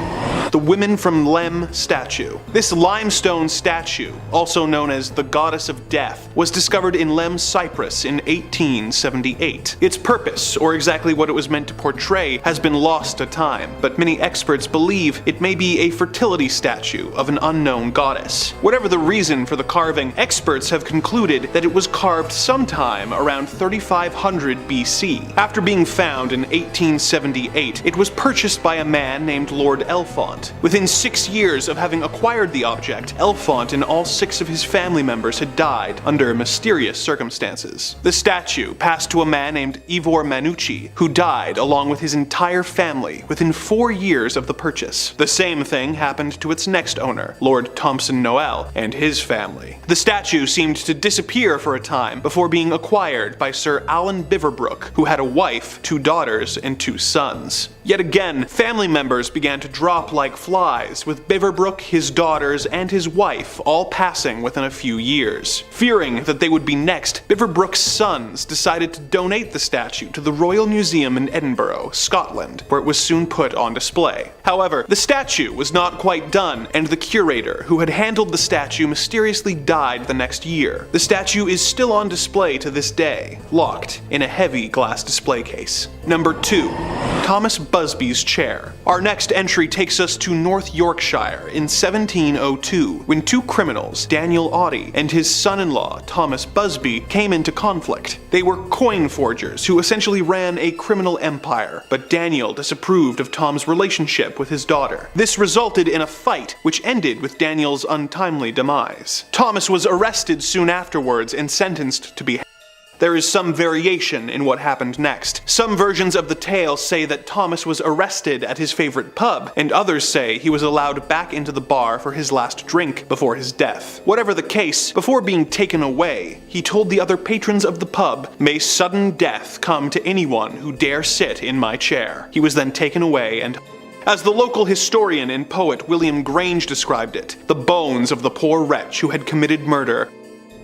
[SPEAKER 4] The Women from Lem statue. This limestone statue, also known as the Goddess of Death, was discovered in Lem, Cyprus in 1878. Its purpose, or exactly what it was meant to portray, has been lost to time, but many experts believe it may be a fertility statue of an unknown goddess. Whatever the reason for the carving, experts have concluded that it was carved sometime around 3500 BC. After being found in 1878, it was purchased by a man named Lord Elfont. Within 6 years of having acquired the object, Elfont and all 6 of his family members had died under mysterious circumstances. The statue passed to a man named Ivor Manucci, who died along with his entire family within 4 years of the purchase. The same thing happened to its next owner, Lord Thompson Noel, and his family. The statue seemed to disappear for a time before being acquired by Sir Alan Biverbrook, who had a wife, 2 daughters, and 2 sons. Yet again, family members began to drop like flies, with Biverbrook, his daughters, and his wife all passing within a few years. Fearing that they would be next, Biverbrook's sons decided to donate the statue to the Royal Museum in Edinburgh, Scotland, where it was soon put on display. However, the statue was not quite done, and the curator who had handled the statue mysteriously died the next year. The statue is still on display to this day, locked in a heavy glass display case. Number 2. Thomas Busby's chair. Our next entry takes us to North Yorkshire in 1702, when 2 criminals, Daniel Audie and his son-in-law Thomas Busby, came into conflict. They were coin forgers who essentially ran a criminal empire, but Daniel disapproved of Tom's relationship with his daughter. This resulted in a fight, which ended with Daniel's untimely demise. Thomas was arrested soon afterwards and sentenced to be hanged. There is some variation in what happened next. Some versions of the tale say that Thomas was arrested at his favorite pub, and others say he was allowed back into the bar for his last drink before his death. Whatever the case, before being taken away, he told the other patrons of the pub, "May sudden death come to anyone who dare sit in my chair." He was then taken away and as the local historian and poet William Grange described it, the bones of the poor wretch who had committed murder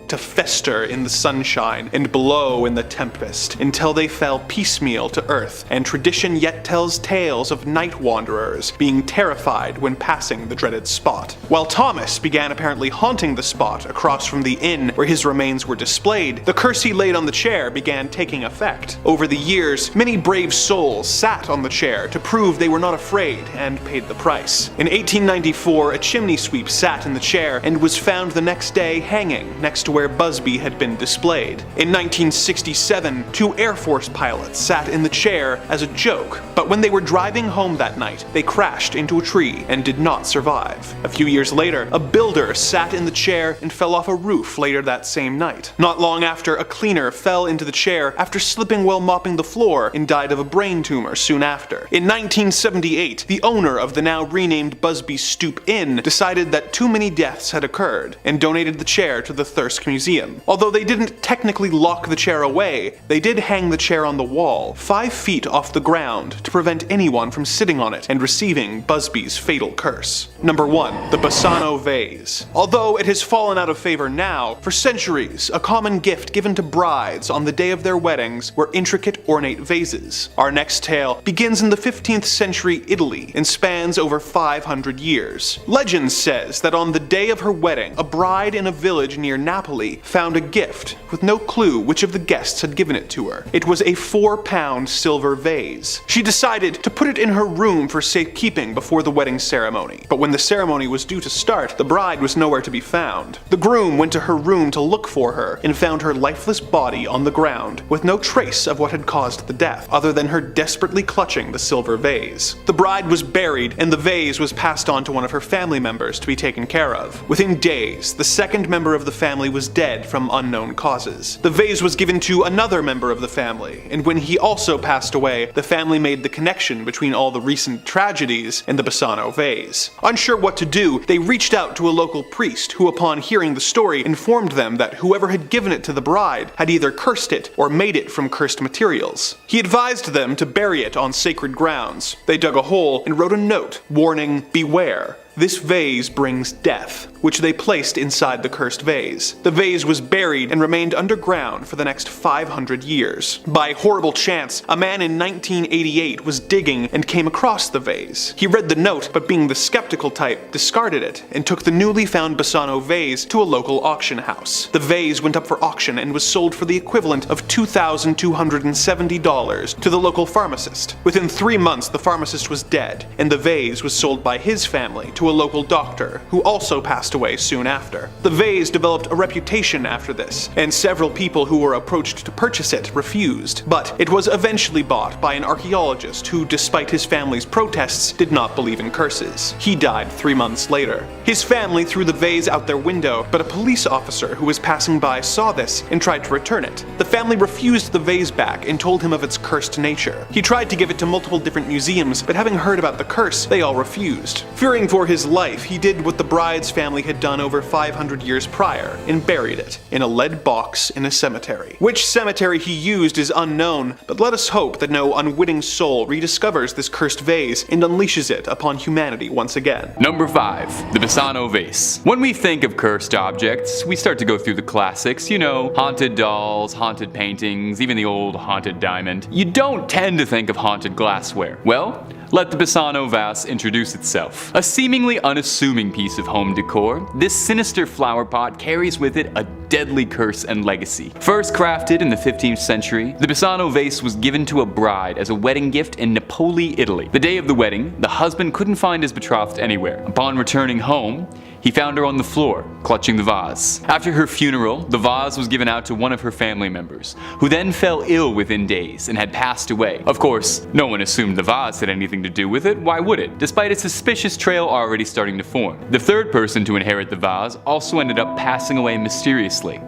[SPEAKER 4] to fester in the sunshine and blow in the tempest until they fell piecemeal to earth, and tradition yet tells tales of night wanderers being terrified when passing the dreaded spot. While Thomas began apparently haunting the spot across from the inn where his remains were displayed, the curse he laid on the chair began taking effect. Over the years, many brave souls sat on the chair to prove they were not afraid and paid the price. In 1894, a chimney sweep sat in the chair and was found the next day hanging next to where Busby had been displayed. In 1967, 2 Air Force pilots sat in the chair as a joke, but when they were driving home that night, they crashed into a tree and did not survive. A few years later, a builder sat in the chair and fell off a roof later that same night. Not long after, a cleaner fell into the chair after slipping while mopping the floor and died of a brain tumor soon after. In 1978, the owner of the now renamed Busby Stoop Inn decided that too many deaths had occurred and donated the chair to the Thirsk Museum. Although they didn't technically lock the chair away, they did hang the chair on the wall, 5 feet off the ground, to prevent anyone from sitting on it and receiving Busby's fatal curse. Number 1. The Bassano Vase. Although it has fallen out of favor now, for centuries, a common gift given to brides on the day of their weddings were intricate ornate vases. Our next tale begins in the 15th century Italy and spans over 500 years. Legend says that on the day of her wedding, a bride in a village near Napoli found a gift with no clue which of the guests had given it to her. It was a 4-pound silver vase. She decided to put it in her room for safekeeping before the wedding ceremony, but when the ceremony was due to start, the bride was nowhere to be found. The groom went to her room to look for her and found her lifeless body on the ground, with no trace of what had caused the death, other than her desperately clutching the silver vase. The bride was buried, and the vase was passed on to one of her family members to be taken care of. Within days, the second member of the family was was dead from unknown causes. The vase was given to another member of the family, and when he also passed away, the family made the connection between all the recent tragedies and the Bassano vase. Unsure what to do, they reached out to a local priest who, upon hearing the story, informed them that whoever had given it to the bride had either cursed it or made it from cursed materials. He advised them to bury it on sacred grounds. They dug a hole and wrote a note warning, "Beware. This vase brings death," which they placed inside the cursed vase. The vase was buried and remained underground for the next 500 years. By horrible chance, a man in 1988 was digging and came across the vase. He read the note, but being the skeptical type, discarded it and took the newly found Bassano vase to a local auction house. The vase went up for auction and was sold for the equivalent of $2,270 to the local pharmacist. Within 3 months, the pharmacist was dead, and the vase was sold by his family to a local doctor, who also passed away soon after. The vase developed a reputation after this, and several people who were approached to purchase it refused, but it was eventually bought by an archaeologist who, despite his family's protests, did not believe in curses. He died 3 months later. His family threw the vase out their window, but a police officer who was passing by saw this and tried to return it. The family refused the vase back and told him of its cursed nature. He tried to give it to multiple different museums, but having heard about the curse, they all refused. Fearing for his life, he did what the bride's family had done over 500 years prior and buried it in a lead box in a cemetery. Which cemetery he used is unknown, but let us hope that no unwitting soul rediscovers this cursed vase and unleashes it upon humanity once again.
[SPEAKER 2] Number 5. The Bassano vase. When we think of cursed objects, we start to go through the classics, you know, haunted dolls, haunted paintings, even the old haunted diamond. You don't tend to think of haunted glassware. Well, let the Bassano vase introduce itself. A seemingly unassuming piece of home decor, this sinister flower pot carries with it a deadly curse and legacy. First crafted in the 15th century, the Bassano vase was given to a bride as a wedding gift in Napoli, Italy. The day of the wedding, the husband couldn't find his betrothed anywhere. Upon returning home, he found her on the floor, clutching the vase. After her funeral, the vase was given out to one of her family members, who then fell ill within days and had passed away. Of course, no one assumed the vase had anything to do with it, why would it? Despite a suspicious trail already starting to form. The third person to inherit the vase also ended up passing away mysteriously.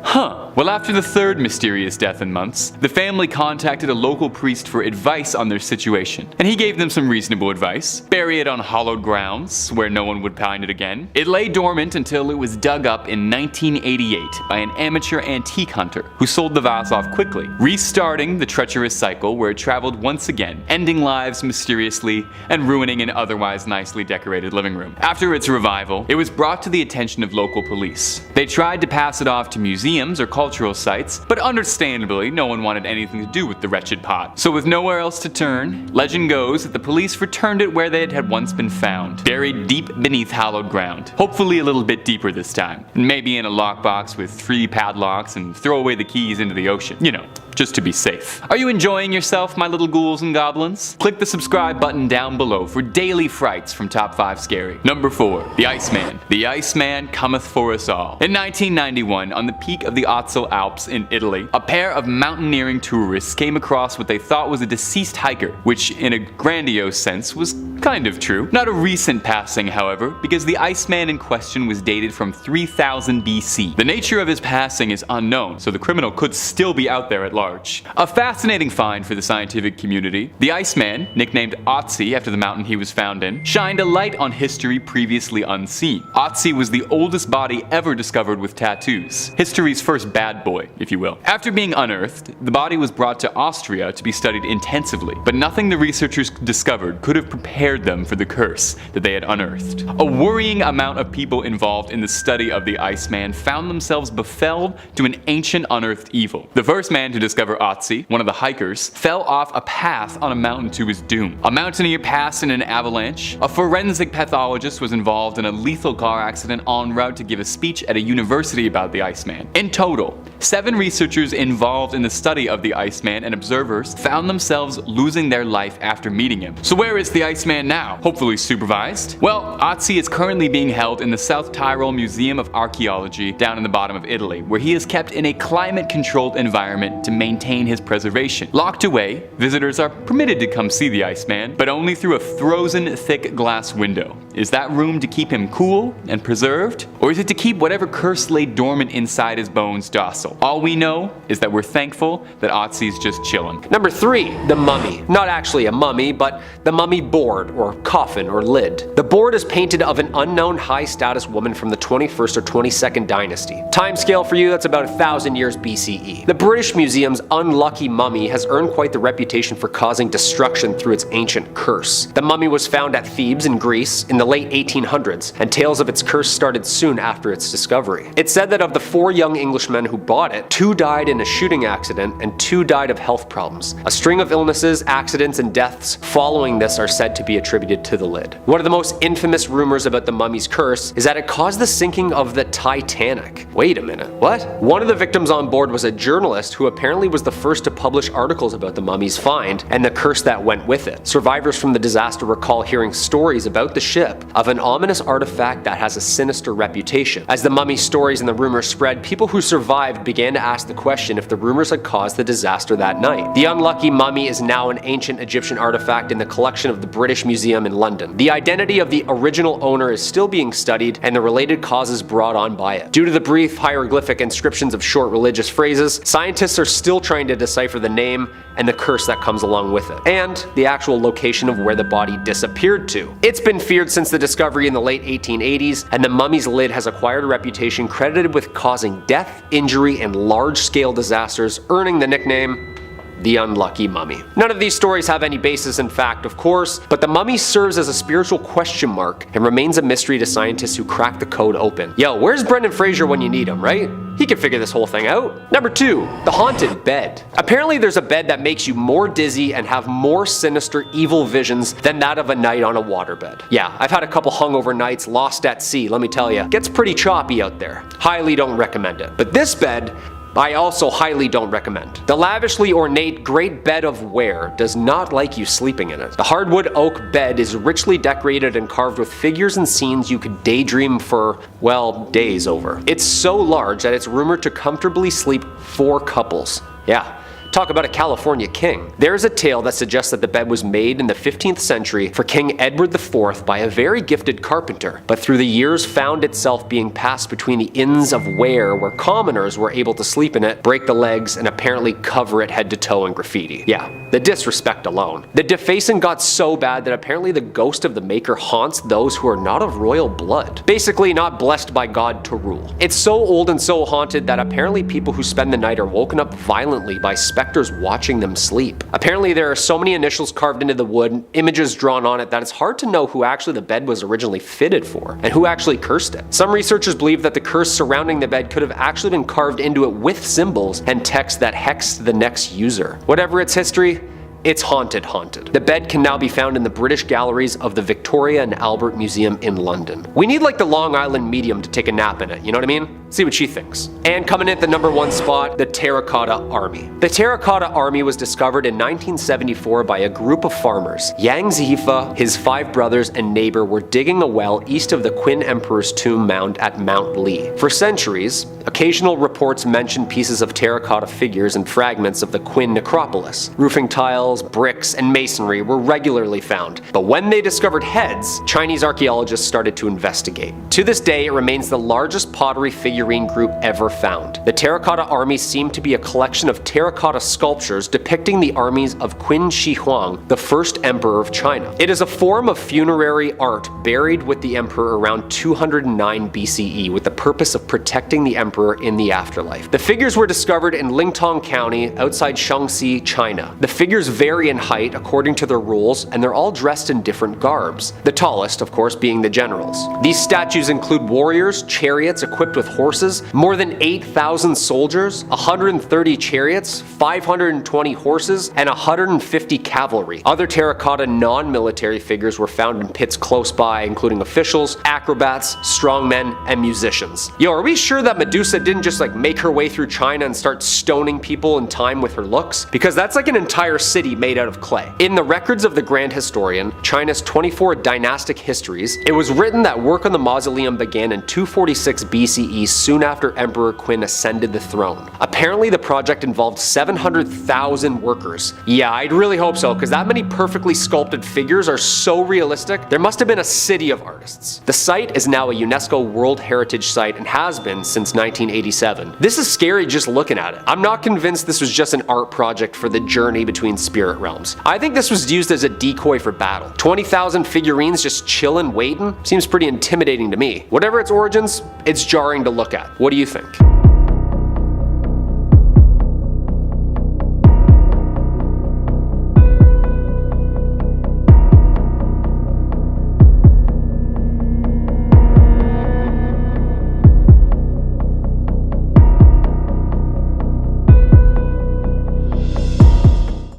[SPEAKER 2] Well, after the third mysterious death in months, the family contacted a local priest for advice on their situation, and he gave them some reasonable advice. Bury it on hallowed grounds, where no one would find it again. It lay dormant until it was dug up in 1988 by an amateur antique hunter, who sold the vase off quickly, restarting the treacherous cycle where it traveled once again, ending lives mysteriously and ruining an otherwise nicely decorated living room. After its revival, it was brought to the attention of local police. They tried to pass it off to museums or cultural sites, but understandably, no one wanted anything to do with the wretched pot. So with nowhere else to turn, legend goes that the police returned it where they had once been found, buried deep beneath hallowed ground. Hopefully a little bit deeper this time, maybe in a lockbox with 3 padlocks and throw away the keys into the ocean. You know, just to be safe. Are you enjoying yourself, my little ghouls and goblins? Click the subscribe button down below for daily frights from Top 5 Scary. Number 4. The Iceman. The Iceman cometh for us all. In 1991, on the peak of the Ozzol Alps in Italy, a pair of mountaineering tourists came across what they thought was a deceased hiker, which in a grandiose sense was kind of true. Not a recent passing, however, because the Iceman in question was dated from 3000 BC. The nature of his passing is unknown, so the criminal could still be out there at large. A fascinating find for the scientific community. The Iceman, nicknamed Otzi after the mountain he was found in, shined a light on history previously unseen. Otzi was the oldest body ever discovered with tattoos. History's first bad boy, if you will. After being unearthed, the body was brought to Austria to be studied intensively, but nothing the researchers discovered could have prepared them for the curse that they had unearthed. A worrying amount of people involved in the study of the Iceman found themselves befuddled to an ancient unearthed evil. The first man to discover Otzi, one of the hikers, fell off a path on a mountain to his doom. A mountaineer passed in an avalanche. A forensic pathologist was involved in a lethal car accident en route to give a speech at a university about the Iceman. In total, 7 researchers involved in the study of the Iceman and observers found themselves losing their life after meeting him. So where is the Iceman Iceman now? Hopefully supervised. Well, Otzi is currently being held in the South Tyrol Museum of Archaeology down in the bottom of Italy, where he is kept in a climate-controlled environment to maintain his preservation. Locked away, visitors are permitted to come see the Iceman, but only through a frozen thick glass window. Is that room to keep him cool and preserved? Or is it to keep whatever curse lay dormant inside his bones docile? All we know is that we're thankful that Otzi's just chillin'.
[SPEAKER 3] Number 3, the mummy. Not actually a mummy, but the mummy board, or coffin, or lid. The board is painted of an unknown high-status woman from the 21st or 22nd dynasty. Timescale for you, that's about 1,000 years BCE. The British Museum's unlucky mummy has earned quite the reputation for causing destruction through its ancient curse. The mummy was found at Thebes in Greece in the late 1800s, and tales of its curse started soon after its discovery. It's said that of the 4 young Englishmen who bought it, 2 died in a shooting accident and 2 died of health problems. A string of illnesses, accidents, and deaths following this are said to be attributed to the lid. One of the most infamous rumors about the mummy's curse is that it caused the sinking of the Titanic. Wait a minute, what? One of the victims on board was a journalist who apparently was the first to publish articles about the mummy's find and the curse that went with it. Survivors from the disaster recall hearing stories about the ship of an ominous artifact that has a sinister reputation. As the mummy stories and the rumors spread, people who survived began to ask the question if the rumors had caused the disaster that night. The unlucky mummy is now an ancient Egyptian artifact in the collection of the British Museum in London. The identity of the original owner is still being studied and the related causes brought on by it. Due to the brief hieroglyphic inscriptions of short religious phrases, scientists are still trying to decipher the name and the curse that comes along with it, and the actual location of where the body disappeared to. It's been feared since the discovery in the late 1880s, and the mummy's lid has acquired a reputation credited with causing death, injury, and large-scale disasters, earning the nickname the unlucky mummy. None of these stories have any basis in fact, of course, but the mummy serves as a spiritual question mark and remains a mystery to scientists who crack the code open. Yo, where's Brendan Fraser when you need him, right? He can figure this whole thing out. Number 2, the haunted bed. Apparently there's a bed that makes you more dizzy and have more sinister, evil visions than that of a night on a waterbed. Yeah, I've had a couple hungover nights lost at sea, let me tell you. Gets pretty choppy out there. Highly don't recommend it. But this bed, I also highly don't recommend. The lavishly ornate great bed of ware does not like you sleeping in it. The hardwood oak bed is richly decorated and carved with figures and scenes you could daydream for, well, days over. It's so large that it's rumored to comfortably sleep 4 couples. Yeah. Talk about a California king. There's a tale that suggests that the bed was made in the 15th century for King Edward IV by a very gifted carpenter, but through the years found itself being passed between the inns of ware where commoners were able to sleep in it, break the legs, and apparently cover it head to toe in graffiti. Yeah, the disrespect alone. The defacing got so bad that apparently the ghost of the maker haunts those who are not of royal blood. Basically not blessed by God to rule. It's so old and so haunted that apparently people who spend the night are woken up violently by specters watching them sleep. Apparently there are so many initials carved into the wood, images drawn on it, that it's hard to know who actually the bed was originally fitted for, and who actually cursed it. Some researchers believe that the curse surrounding the bed could have actually been carved into it with symbols and text that hexed the next user. Whatever its history, it's haunted. The bed can now be found in the British galleries of the Victoria and Albert Museum in London. We need like the Long Island medium to take a nap in it, you know what I mean? See what she thinks. And coming in at the number 1 spot, the Terracotta Army. The Terracotta Army was discovered in 1974 by a group of farmers. Yang Zifa, his 5 brothers, and neighbor were digging a well east of the Qin Emperor's tomb mound at Mount Lee. For centuries, occasional reports mentioned pieces of terracotta figures and fragments of the Qin necropolis. Roofing tiles, bricks, and masonry were regularly found. But when they discovered heads, Chinese archaeologists started to investigate. To this day, it remains the largest pottery figurine group ever found. The Terracotta Army seemed to be a collection of terracotta sculptures depicting the armies of Qin Shi Huang, the first emperor of China. It is a form of funerary art buried with the emperor around 209 BCE with the purpose of protecting the emperor in the afterlife. The figures were discovered in Lingtong County outside Shaanxi, China. The figures vary in height according to their rules, and they're all dressed in different garbs. The tallest, of course, being the generals. These statues include warriors, chariots equipped with horses, horses, more than 8,000 soldiers, 130 chariots, 520 horses, and 150 cavalry. Other terracotta non-military figures were found in pits close by, including officials, acrobats, strongmen, and musicians. Yo, are we sure that Medusa didn't just make her way through China and start stoning people in time with her looks? Because that's like an entire city made out of clay. In the records of the Grand Historian, China's 24 dynastic histories, it was written that work on the mausoleum began in 246 BCE, soon after Emperor Qin ascended the throne. Apparently the project involved 700,000 workers. Yeah, I'd really hope so, because that many perfectly sculpted figures are so realistic, there must have been a city of artists. The site is now a UNESCO World Heritage Site and has been since 1987. This is scary just looking at it. I'm not convinced this was just an art project for the journey between spirit realms. I think this was used as a decoy for battle. 20,000 figurines just chillin' waiting? Seems pretty intimidating to me. Whatever its origins, it's jarring to look at. What do you think?